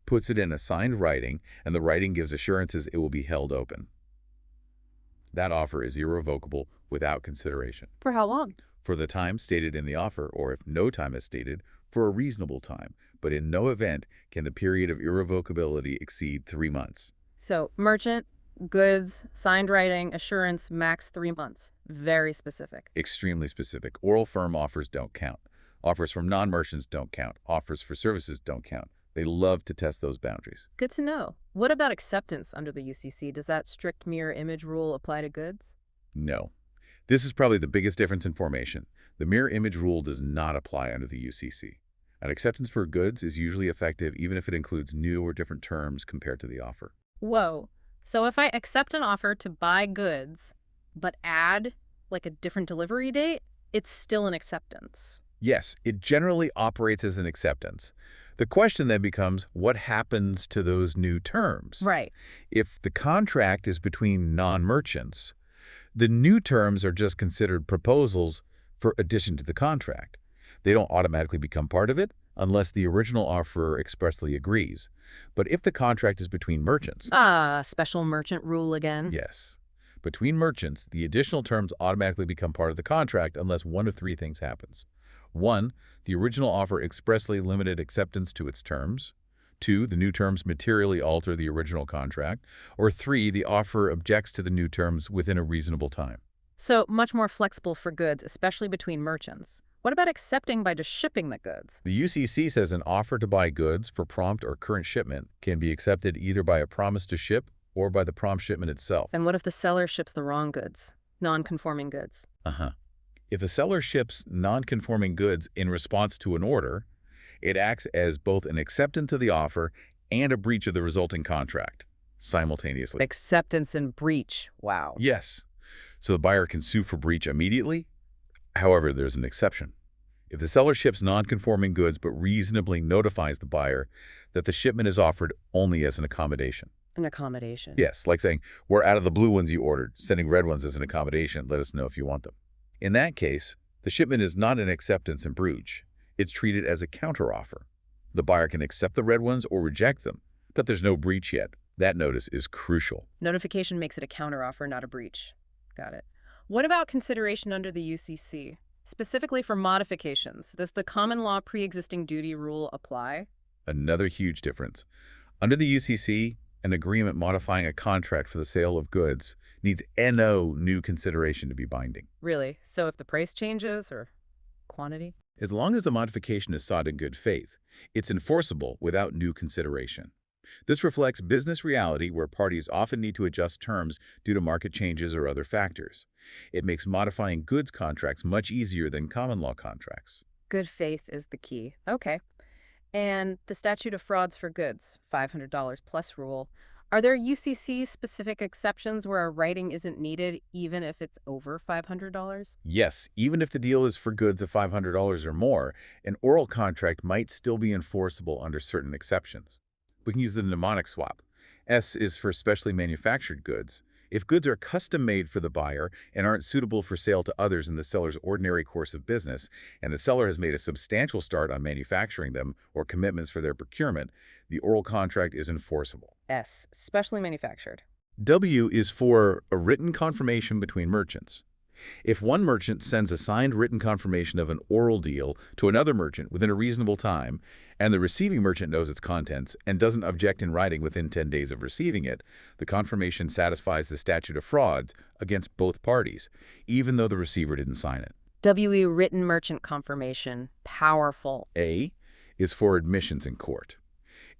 puts it in a signed writing, and the writing gives assurances it will be held open, that offer is irrevocable without consideration. For how long? For the time stated in the offer, or if no time is stated, for a reasonable time, but in no event can the period of irrevocability exceed 3 months. So, merchant, goods, signed writing, assurance, max 3 months. Very specific. Extremely specific. Oral firm offers don't count. Offers from non-merchants don't count. Offers for services don't count. They love to test those boundaries. Good to know. What about acceptance under the UCC? Does that strict mirror image rule apply to goods? No. This is probably the biggest difference in formation. The mirror image rule does not apply under the UCC. An acceptance for goods is usually effective even if it includes new or different terms compared to the offer. Whoa. So if I accept an offer to buy goods, but add like a different delivery date, it's still an acceptance. Yes, it generally operates as an acceptance. The question then becomes, what happens to those new terms? Right. If the contract is between non-merchants, the new terms are just considered proposals for addition to the contract. They don't automatically become part of it unless the original offeror expressly agrees. But if the contract is between merchants, Special merchant rule again. yes, between merchants, the additional terms automatically become part of the contract unless one of three things happens. 1, the original offer expressly limited acceptance to its terms. 2, the new terms materially alter the original contract. Or 3, the offer objects to the new terms within a reasonable time. So much more flexible for goods, especially between merchants. What about accepting by just shipping the goods? The UCC says an offer to buy goods for prompt or current shipment can be accepted either by a promise to ship or by the prompt shipment itself. And what if the seller ships the wrong goods, non-conforming goods? If a seller ships non-conforming goods in response to an order, it acts as both an acceptance of the offer and a breach of the resulting contract simultaneously. Acceptance and breach. Wow. Yes. So the buyer can sue for breach immediately. However, there's an exception. If the seller ships non-conforming goods but reasonably notifies the buyer that the shipment is offered only as an accommodation. An accommodation. Yes, like saying, we're out of the blue ones you ordered, sending red ones as an accommodation. Let us know if you want them. In that case, the shipment is not an acceptance and breach. It's treated as a counteroffer. The buyer can accept the red ones or reject them, but there's no breach yet. That notice is crucial. Notification makes it a counteroffer, not a breach. Got it. What about consideration under the UCC? Specifically for modifications, does the common law pre-existing duty rule apply? Another huge difference. Under the UCC, an agreement modifying a contract for the sale of goods needs no new consideration to be binding. Really? So if the price changes or quantity? As long as the modification is sought in good faith, it's enforceable without new consideration. This reflects business reality where parties often need to adjust terms due to market changes or other factors. It makes modifying goods contracts much easier than common law contracts. Good faith is the key. Okay. And the statute of frauds for goods, $500 plus rule. Are there UCC-specific exceptions where a writing isn't needed even if it's over $500? Yes, even if the deal is for goods of $500 or more, an oral contract might still be enforceable under certain exceptions. We can use the mnemonic swap. S is for specially manufactured goods. If goods are custom-made for the buyer and aren't suitable for sale to others in the seller's ordinary course of business, and the seller has made a substantial start on manufacturing them or commitments for their procurement, the oral contract is enforceable. S, specially manufactured. W is for a written confirmation between merchants. If one merchant sends a signed written confirmation of an oral deal to another merchant within a reasonable time, and the receiving merchant knows its contents and doesn't object in writing within 10 days of receiving it, the confirmation satisfies the statute of frauds against both parties, even though the receiver didn't sign it. WE written merchant confirmation. Powerful. A is for admissions in court.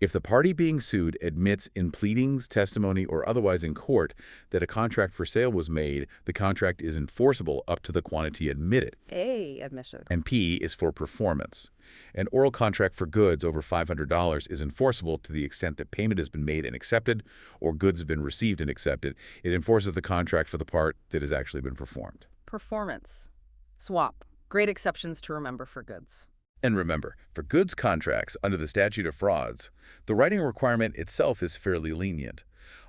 If the party being sued admits in pleadings, testimony, or otherwise in court that a contract for sale was made, the contract is enforceable up to the quantity admitted. A, admission. And P is for performance. An oral contract for goods over $500 is enforceable to the extent that payment has been made and accepted, or goods have been received and accepted. It enforces the contract for the part that has actually been performed. Performance. Swap. Great exceptions to remember for goods. And remember, for goods contracts under the statute of frauds, the writing requirement itself is fairly lenient.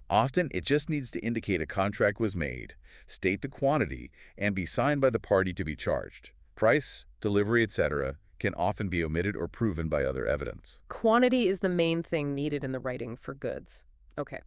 Often, it just needs to indicate a contract was made, state the quantity, and be signed by the party to be charged. Price, delivery, etc. can often be omitted or proven by other evidence. Quantity is the main thing needed in the writing for goods. Okay.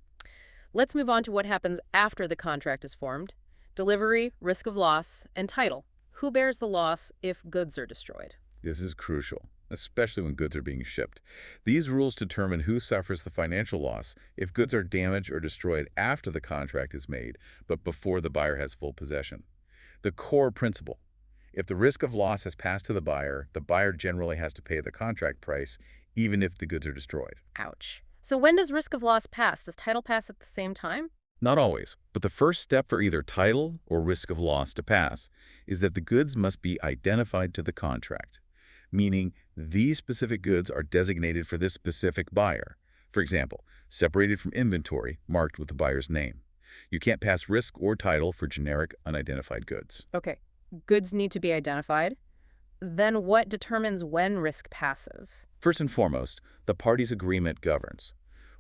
Let's move on to what happens after the contract is formed. Delivery, risk of loss, and title. Who bears the loss if goods are destroyed? This is crucial, especially when goods are being shipped. These rules determine who suffers the financial loss if goods are damaged or destroyed after the contract is made, but before the buyer has full possession. The core principle: if the risk of loss has passed to the buyer generally has to pay the contract price, even if the goods are destroyed. Ouch. So when does risk of loss pass? Does title pass at the same time? Not always, but the first step for either title or risk of loss to pass is that the goods must be identified to the contract, meaning these specific goods are designated for this specific buyer. For example, separated from inventory, marked with the buyer's name. You can't pass risk or title for generic, unidentified goods. Okay. Goods need to be identified. Then what determines when risk passes? First and foremost, the parties' agreement governs.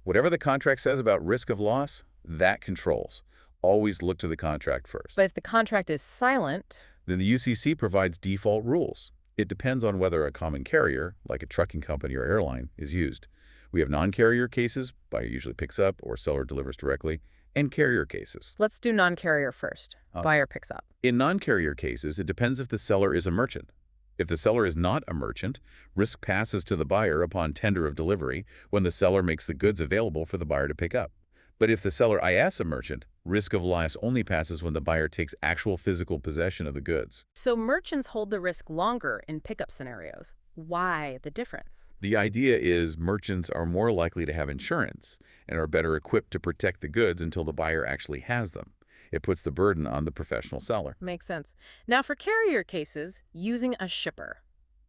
Whatever the contract says about risk of loss, that controls. Always look to the contract first. But if the contract is silent, Then the UCC provides default rules. It depends on whether a common carrier, like a trucking company or airline, is used. We have non-carrier cases, buyer usually picks up or seller delivers directly, and carrier cases. let's do non-carrier first. Buyer picks up. In non-carrier cases, it depends if the seller is a merchant. If the seller is not a merchant, risk passes to the buyer upon tender of delivery when the seller makes the goods available for the buyer to pick up. But if the seller is a merchant, risk of loss only passes when the buyer takes actual physical possession of the goods. So merchants hold the risk longer in pickup scenarios. Why the difference? The idea is merchants are more likely to have insurance and are better equipped to protect the goods until the buyer actually has them. It puts the burden on the professional seller. Makes sense. Now for carrier cases, using a shipper.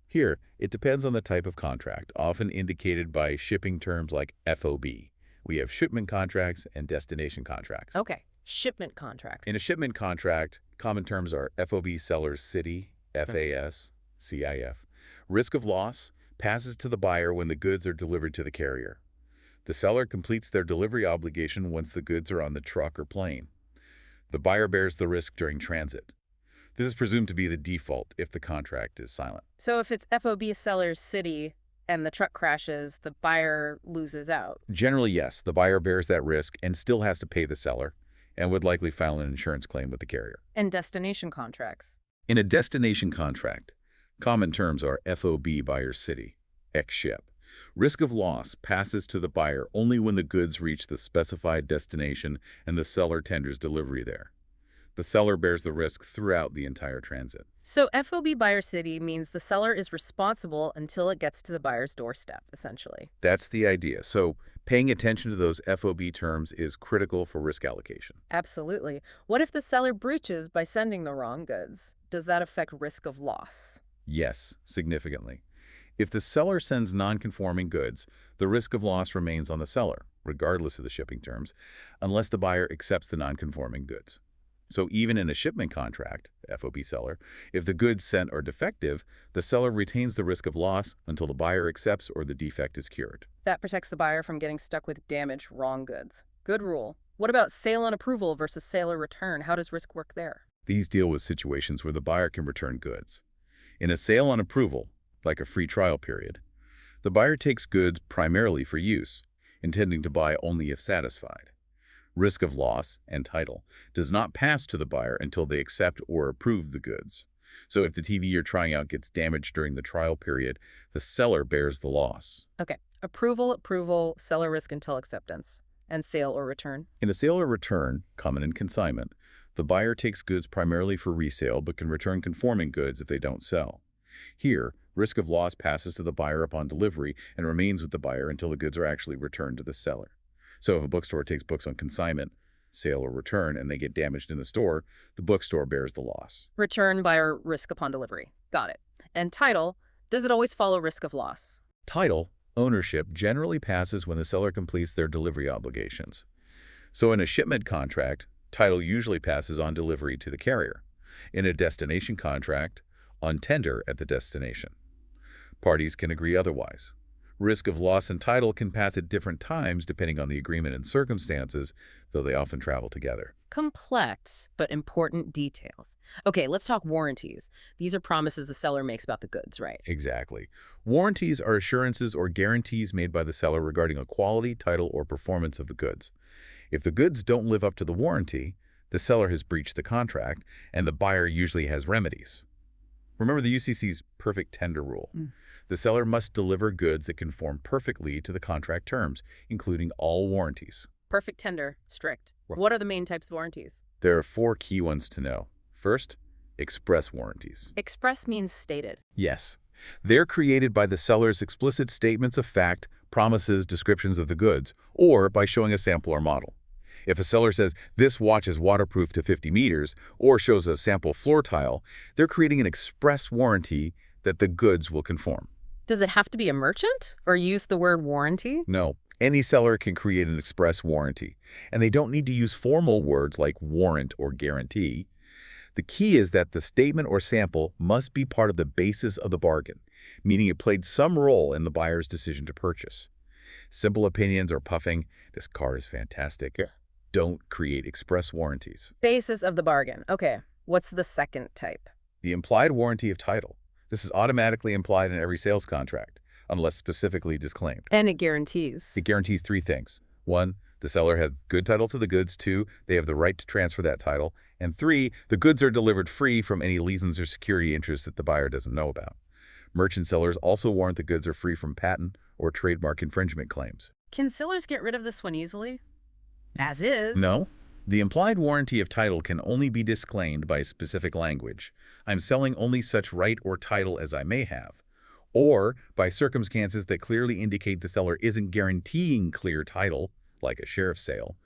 Here, it depends on the type of contract, often indicated by shipping terms like FOB. We have shipment contracts and destination contracts. Okay, shipment contracts. In a shipment contract, common terms are FOB seller's city, FAS, CIF. Risk of loss passes to the buyer when the goods are delivered to the carrier. The seller completes their delivery obligation once the goods are on the truck or plane. The buyer bears the risk during transit. This is presumed to be the default if the contract is silent. So if it's FOB seller's city and the truck crashes, the buyer loses out. Generally, yes, the buyer bears that risk and still has to pay the seller and would likely file an insurance claim with the carrier. And destination contracts. In a destination contract, common terms are FOB buyer's city, ex-ship. Risk of loss passes to the buyer only when the goods reach the specified destination and the seller tenders delivery there. The seller bears the risk throughout the entire transit. So FOB buyer city means the seller is responsible until it gets to the buyer's doorstep, essentially. That's the idea. So paying attention to those FOB terms is critical for risk allocation. Absolutely. What if the seller breaches by sending the wrong goods? Does that affect risk of loss? Yes, significantly. If the seller sends non-conforming goods, the risk of loss remains on the seller, regardless of the shipping terms, unless the buyer accepts the non-conforming goods. So even in a shipment contract, FOB seller, if the goods sent are defective, the seller retains the risk of loss until the buyer accepts or the defect is cured. That protects the buyer from getting stuck with damaged, wrong goods. Good rule. What about sale on approval versus sale or return? How does risk work there? These deal with situations where the buyer can return goods. In a sale on approval, like a free trial period, the buyer takes goods primarily for use, intending to buy only if satisfied. risk of loss, and title, does not pass to the buyer until they accept or approve the goods. So if the TV you're trying out gets damaged during the trial period, the seller bears the loss. Okay. Approval, seller risk until acceptance, and sale or return. In a sale or return, common in consignment, the buyer takes goods primarily for resale but can return conforming goods if they don't sell. Here, risk of loss passes to the buyer upon delivery and remains with the buyer until the goods are actually returned to the seller. So if a bookstore takes books on consignment, sale or return, and they get damaged in the store, the bookstore bears the loss. Return, buyer risk upon delivery. Got it. And title, does it always follow risk of loss? Title, ownership, generally passes when the seller completes their delivery obligations. So in a shipment contract, title usually passes on delivery to the carrier. In a destination contract, on tender at the destination. Parties can agree otherwise. Risk of loss and title can pass at different times depending on the agreement and circumstances, though they often travel together. Complex, but important details. Okay, let's talk warranties. These are promises the seller makes about the goods, right? Exactly. Warranties are assurances or guarantees made by the seller regarding a quality, title, or performance of the goods. If the goods don't live up to the warranty, the seller has breached the contract, and the buyer usually has remedies. Remember the UCC's perfect tender rule. The seller must deliver goods that conform perfectly to the contract terms, including all warranties. Perfect tender, strict. Right. What are the main types of warranties? There are 4 key ones to know. First, express warranties. Express means stated. Yes. They're created by the seller's explicit statements of fact, promises, descriptions of the goods, or by showing a sample or model. If a seller says, this watch is waterproof to 50 meters, or shows a sample floor tile, they're creating an express warranty that the goods will conform. Does it have to be a merchant or use the word warranty? No, any seller can create an express warranty, and they don't need to use formal words like warrant or guarantee. The key is that the statement or sample must be part of the basis of the bargain, meaning it played some role in the buyer's decision to purchase. Simple opinions or puffing, this car is fantastic, don't create express warranties. Basis of the bargain. Okay, what's the second type? The implied warranty of title. This is automatically implied in every sales contract, unless specifically disclaimed. And it guarantees. It guarantees 3 things. 1, the seller has good title to the goods. 2, they have the right to transfer that title. And 3, the goods are delivered free from any liens or security interests that the buyer doesn't know about. Merchant sellers also warrant the goods are free from patent or trademark infringement claims. Can sellers get rid of this one easily? As is. No. The implied warranty of title can only be disclaimed by specific language. I'm selling only such right or title as I may have. Or by circumstances that clearly indicate the seller isn't guaranteeing clear title, like a sheriff's sale.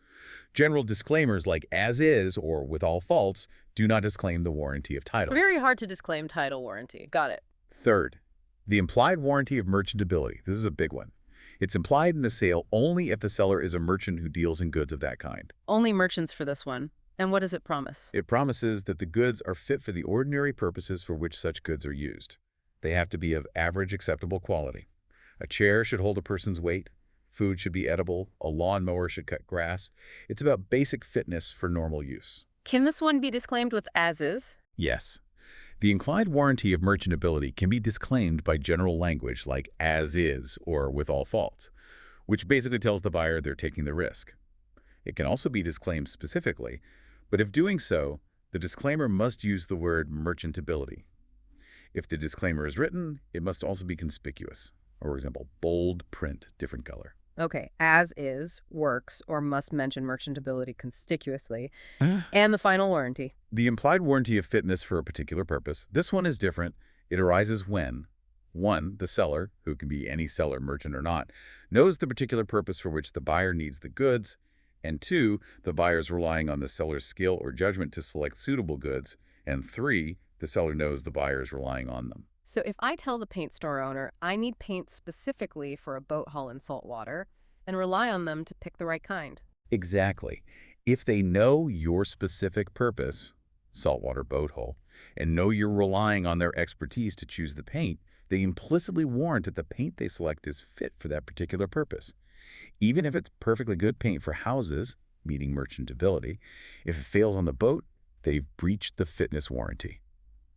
General disclaimers like as is or with all faults do not disclaim the warranty of title. Very hard to disclaim title warranty. Got it. Third, the implied warranty of merchantability. This is a big one. It's implied in a sale only if the seller is a merchant who deals in goods of that kind. Only merchants for this one. And what does it promise? It promises that the goods are fit for the ordinary purposes for which such goods are used. They have to be of average acceptable quality. A chair should hold a person's weight. Food should be edible. A lawnmower should cut grass. It's about basic fitness for normal use. Can this one be disclaimed with as is? Yes. The implied warranty of merchantability can be disclaimed by general language like as is or with all faults, which basically tells the buyer they're taking the risk. It can also be disclaimed specifically, but if doing so, the disclaimer must use the word merchantability. If the disclaimer is written, it must also be conspicuous. For example, bold print, different color. Okay, as is, works, or must mention merchantability conspicuously. And the final warranty. The implied warranty of fitness for a particular purpose. This one is different. It arises when 1, the seller, who can be any seller, merchant or not, knows the particular purpose for which the buyer needs the goods, and 2, the buyer is relying on the seller's skill or judgment to select suitable goods, and 3, the seller knows the buyer is relying on them. So if I tell the paint store owner I need paint specifically for a boat hull in salt water and rely on them to pick the right kind. Exactly. If they know your specific purpose, saltwater boat hull, and know you're relying on their expertise to choose the paint, they implicitly warrant that the paint they select is fit for that particular purpose. Even if it's perfectly good paint for houses, meeting merchantability, if it fails on the boat, they've breached the fitness warranty.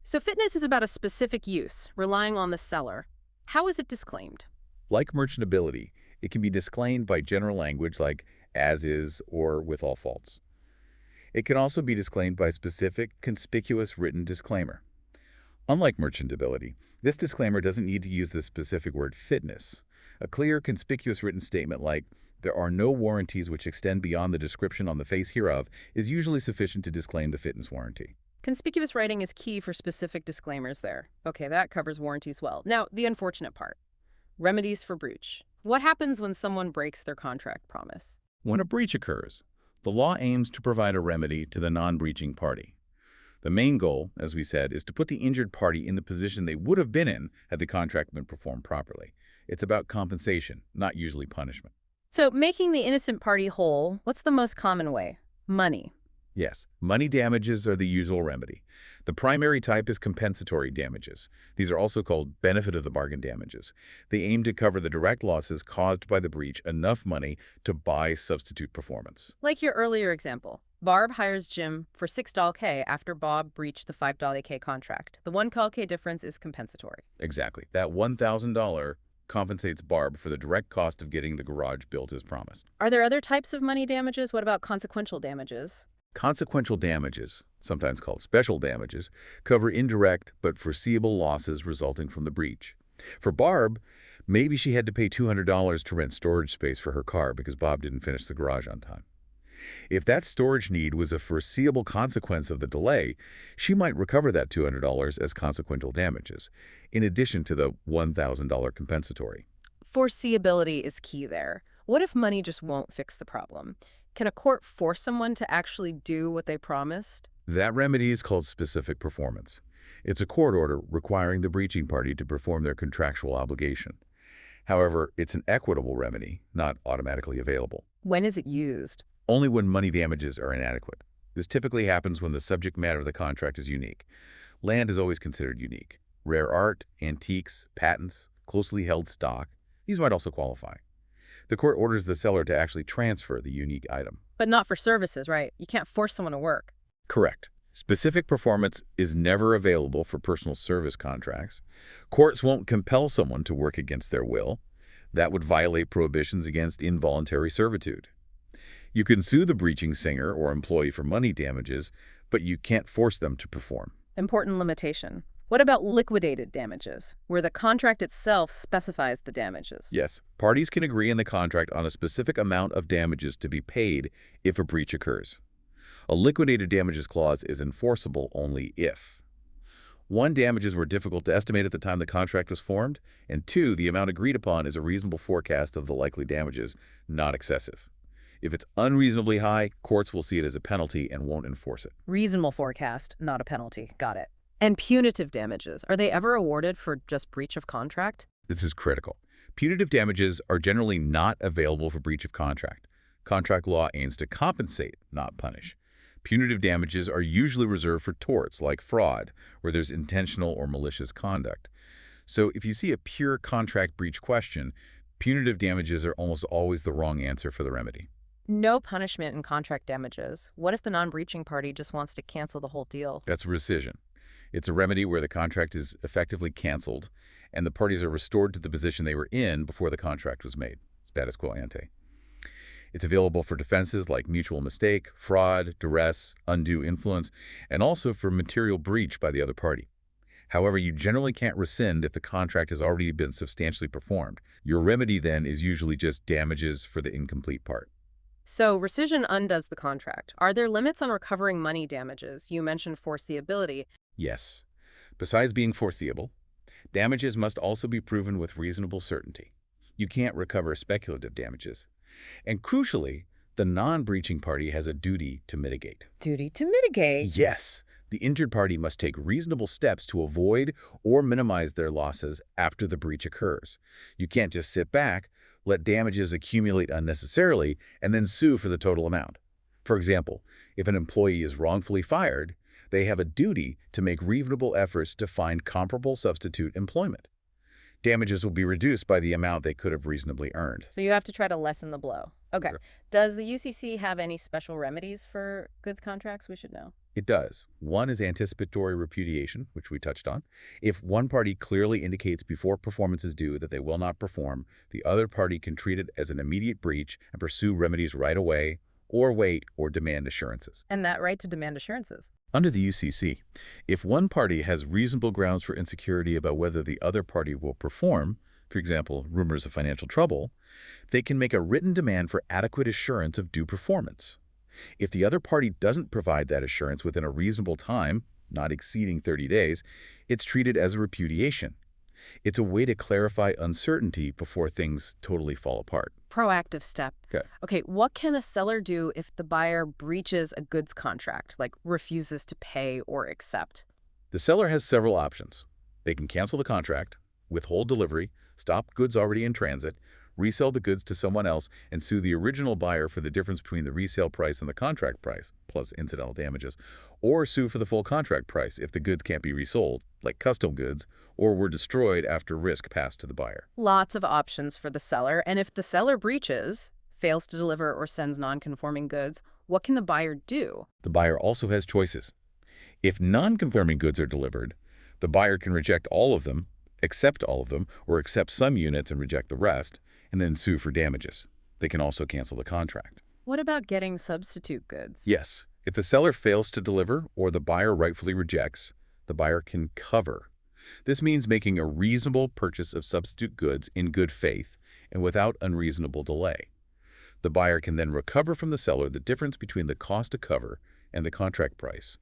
So fitness is about a specific use, relying on the seller. How is it disclaimed? Like merchantability, it can be disclaimed by general language like as is or with all faults. It can also be disclaimed by specific, conspicuous written disclaimer. Unlike merchantability, this disclaimer doesn't need to use the specific word fitness. A clear, conspicuous written statement like, "There are no warranties which extend beyond the description on the face hereof," is usually sufficient to disclaim the fitness warranty. Conspicuous writing is key for specific disclaimers there. Okay, that covers warranties well. Now, the unfortunate part. Remedies for breach. What happens when someone breaks their contract promise? When a breach occurs, the law aims to provide a remedy to the non-breaching party. The main goal, as we said, is to put the injured party in the position they would have been in had the contract been performed properly. It's about compensation, not usually punishment. So, making the innocent party whole, what's the most common way? Money. Yes, money damages are the usual remedy. The primary type is compensatory damages. These are also called benefit of the bargain damages. They aim to cover the direct losses caused by the breach enough money to buy substitute performance. Like your earlier example. Barb hires Jim for $6K after Bob breached the $5K contract. The $1K difference is compensatory. Exactly. That $1,000 compensates Barb for the direct cost of getting the garage built as promised. Are there other types of money damages? What about consequential damages? Consequential damages, sometimes called special damages, cover indirect but foreseeable losses resulting from the breach. For Barb, maybe she had to pay $200 to rent storage space for her car because Bob didn't finish the garage on time. If that storage need was a foreseeable consequence of the delay, she might recover that $200 as consequential damages, in addition to the $1,000 compensatory. Foreseeability is key there. What if money just won't fix the problem? Can a court force someone to actually do what they promised? That remedy is called specific performance. It's a court order requiring the breaching party to perform their contractual obligation. However, it's an equitable remedy, not automatically available. When is it used? Only when money damages are inadequate. This typically happens when the subject matter of the contract is unique. Land is always considered unique. Rare art, antiques, patents, closely held stock, these might also qualify. The court orders the seller to actually transfer the unique item. But not for services, right? You can't force someone to work. Correct. Specific performance is never available for personal service contracts. Courts won't compel someone to work against their will. That would violate prohibitions against involuntary servitude. You can sue the breaching singer or employee for money damages, but you can't force them to perform. Important limitation. What about liquidated damages, where the contract itself specifies the damages? Yes, parties can agree in the contract on a specific amount of damages to be paid if a breach occurs. A liquidated damages clause is enforceable only if 1. Damages were difficult to estimate at the time the contract was formed, and 2. The amount agreed upon is a reasonable forecast of the likely damages, not excessive. If it's unreasonably high, courts will see it as a penalty and won't enforce it. Reasonable forecast, not a penalty. Got it. And punitive damages, are they ever awarded for just breach of contract? This is critical. Punitive damages are generally not available for breach of contract. Contract law aims to compensate, not punish. Punitive damages are usually reserved for torts like fraud, where there's intentional or malicious conduct. So if you see a pure contract breach question, punitive damages are almost always the wrong answer for the remedy. No punishment in contract damages. What if the non-breaching party just wants to cancel the whole deal? That's rescission. It's a remedy where the contract is effectively canceled and the parties are restored to the position they were in before the contract was made. Status quo ante. It's available for defenses like mutual mistake, fraud, duress, undue influence, and also for material breach by the other party. However, you generally can't rescind if the contract has already been substantially performed. Your remedy then is usually just damages for the incomplete part. So rescission undoes the contract. Are there limits on recovering money damages? You mentioned foreseeability. Yes. Besides being foreseeable, damages must also be proven with reasonable certainty. You can't recover speculative damages. And crucially, the non-breaching party has a duty to mitigate. Duty to mitigate? Yes. The injured party must take reasonable steps to avoid or minimize their losses after the breach occurs. You can't just sit back, let damages accumulate unnecessarily, and then sue for the total amount. For example, if an employee is wrongfully fired, they have a duty to make reasonable efforts to find comparable substitute employment. Damages will be reduced by the amount they could have reasonably earned. So you have to try to lessen the blow. Okay. Sure. Does the UCC have any special remedies for goods contracts we should know? It does. One is anticipatory repudiation, which we touched on. If one party clearly indicates before performance is due that they will not perform, the other party can treat it as an immediate breach and pursue remedies right away, or wait or demand assurances. And that right to demand assurances. Under the UCC, if one party has reasonable grounds for insecurity about whether the other party will perform, for example, rumors of financial trouble, they can make a written demand for adequate assurance of due performance. If the other party doesn't provide that assurance within a reasonable time, not exceeding 30 days, it's treated as a repudiation. It's a way to clarify uncertainty before things totally fall apart. Proactive step. Okay. Okay, what can a seller do if the buyer breaches a goods contract, like refuses to pay or accept? The seller has several options. They can cancel the contract, withhold delivery, stop goods already in transit, resell the goods to someone else, and sue the original buyer for the difference between the resale price and the contract price, plus incidental damages, or sue for the full contract price if the goods can't be resold, like custom goods, or were destroyed after risk passed to the buyer. Lots of options for the seller, and if the seller breaches, fails to deliver, or sends non-conforming goods, what can the buyer do? The buyer also has choices. If non-conforming goods are delivered, the buyer can reject all of them, accept all of them, or accept some units and reject the rest, and then sue for damages. They can also cancel the contract. What about getting substitute goods? Yes, if the seller fails to deliver or the buyer rightfully rejects, the buyer can cover. This means making a reasonable purchase of substitute goods in good faith and without unreasonable delay. The buyer can then recover from the seller the difference between the cost to cover and the contract price,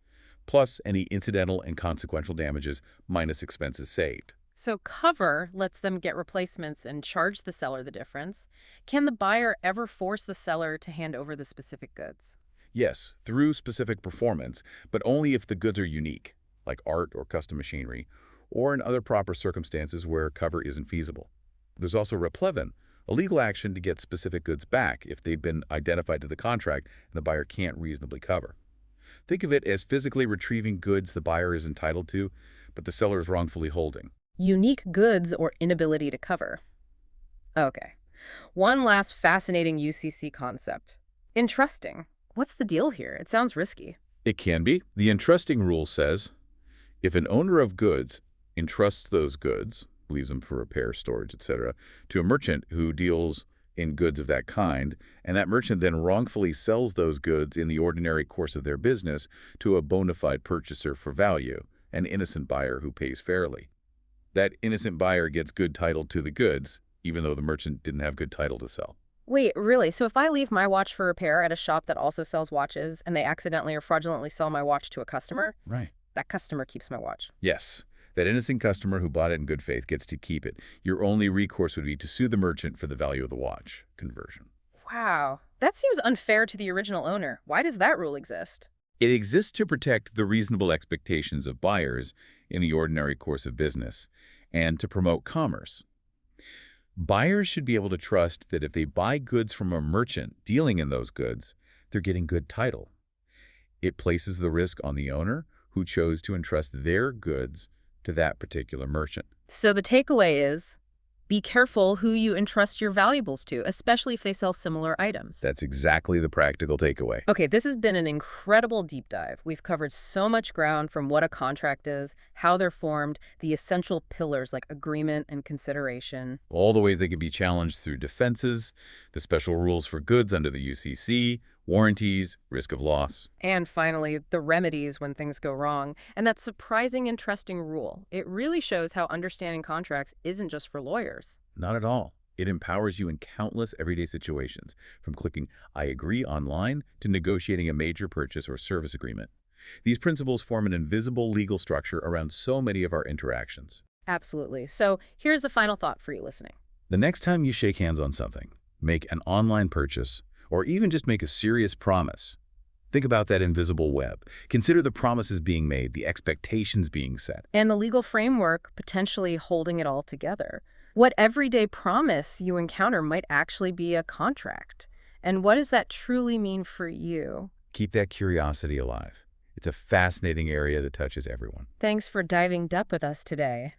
plus any incidental and consequential damages minus expenses saved. So cover lets them get replacements and charge the seller the difference. Can the buyer ever force the seller to hand over the specific goods? Yes, through specific performance, but only if the goods are unique, like art or custom machinery, or in other proper circumstances where cover isn't feasible. There's also replevin, a legal action to get specific goods back if they've been identified to the contract and the buyer can't reasonably cover. Think of it as physically retrieving goods the buyer is entitled to, but the seller is wrongfully holding. Unique goods or inability to cover. Okay. One last fascinating UCC concept. Entrusting. What's the deal here? It sounds risky. It can be. The entrusting rule says, if an owner of goods entrusts those goods, leaves them for repair, storage, etc., to a merchant who deals in goods of that kind, and that merchant then wrongfully sells those goods in the ordinary course of their business to a bona fide purchaser for value, an innocent buyer who pays fairly. That innocent buyer gets good title to the goods, even though the merchant didn't have good title to sell. Wait, really? So if I leave my watch for repair at a shop that also sells watches and they accidentally or fraudulently sell my watch to a customer, Right. that customer keeps my watch? Yes. That innocent customer who bought it in good faith gets to keep it. Your only recourse would be to sue the merchant for the value of the watch conversion. Wow. That seems unfair to the original owner. Why does that rule exist? It exists to protect the reasonable expectations of buyers in the ordinary course of business and to promote commerce. Buyers should be able to trust that if they buy goods from a merchant dealing in those goods, they're getting good title. It places the risk on the owner who chose to entrust their goods to that particular merchant. So the takeaway is, be careful who you entrust your valuables to, especially if they sell similar items. That's exactly the practical takeaway. Okay, this has been an incredible deep dive. We've covered so much ground, from what a contract is, how they're formed, the essential pillars like agreement and consideration. All the ways they can be challenged through defenses, the special rules for goods under the UCC, warranties, risk of loss. And finally, the remedies when things go wrong. And that surprising and trusting rule. It really shows how understanding contracts isn't just for lawyers. Not at all. It empowers you in countless everyday situations, from clicking I agree online to negotiating a major purchase or service agreement. These principles form an invisible legal structure around so many of our interactions. Absolutely. So here's a final thought for you listening. The next time you shake hands on something, make an online purchase, or even just make a serious promise, think about that invisible web. Consider the promises being made, the expectations being set. And the legal framework potentially holding it all together. What everyday promise you encounter might actually be a contract. And what does that truly mean for you? Keep that curiosity alive. It's a fascinating area that touches everyone. Thanks for diving deep with us today.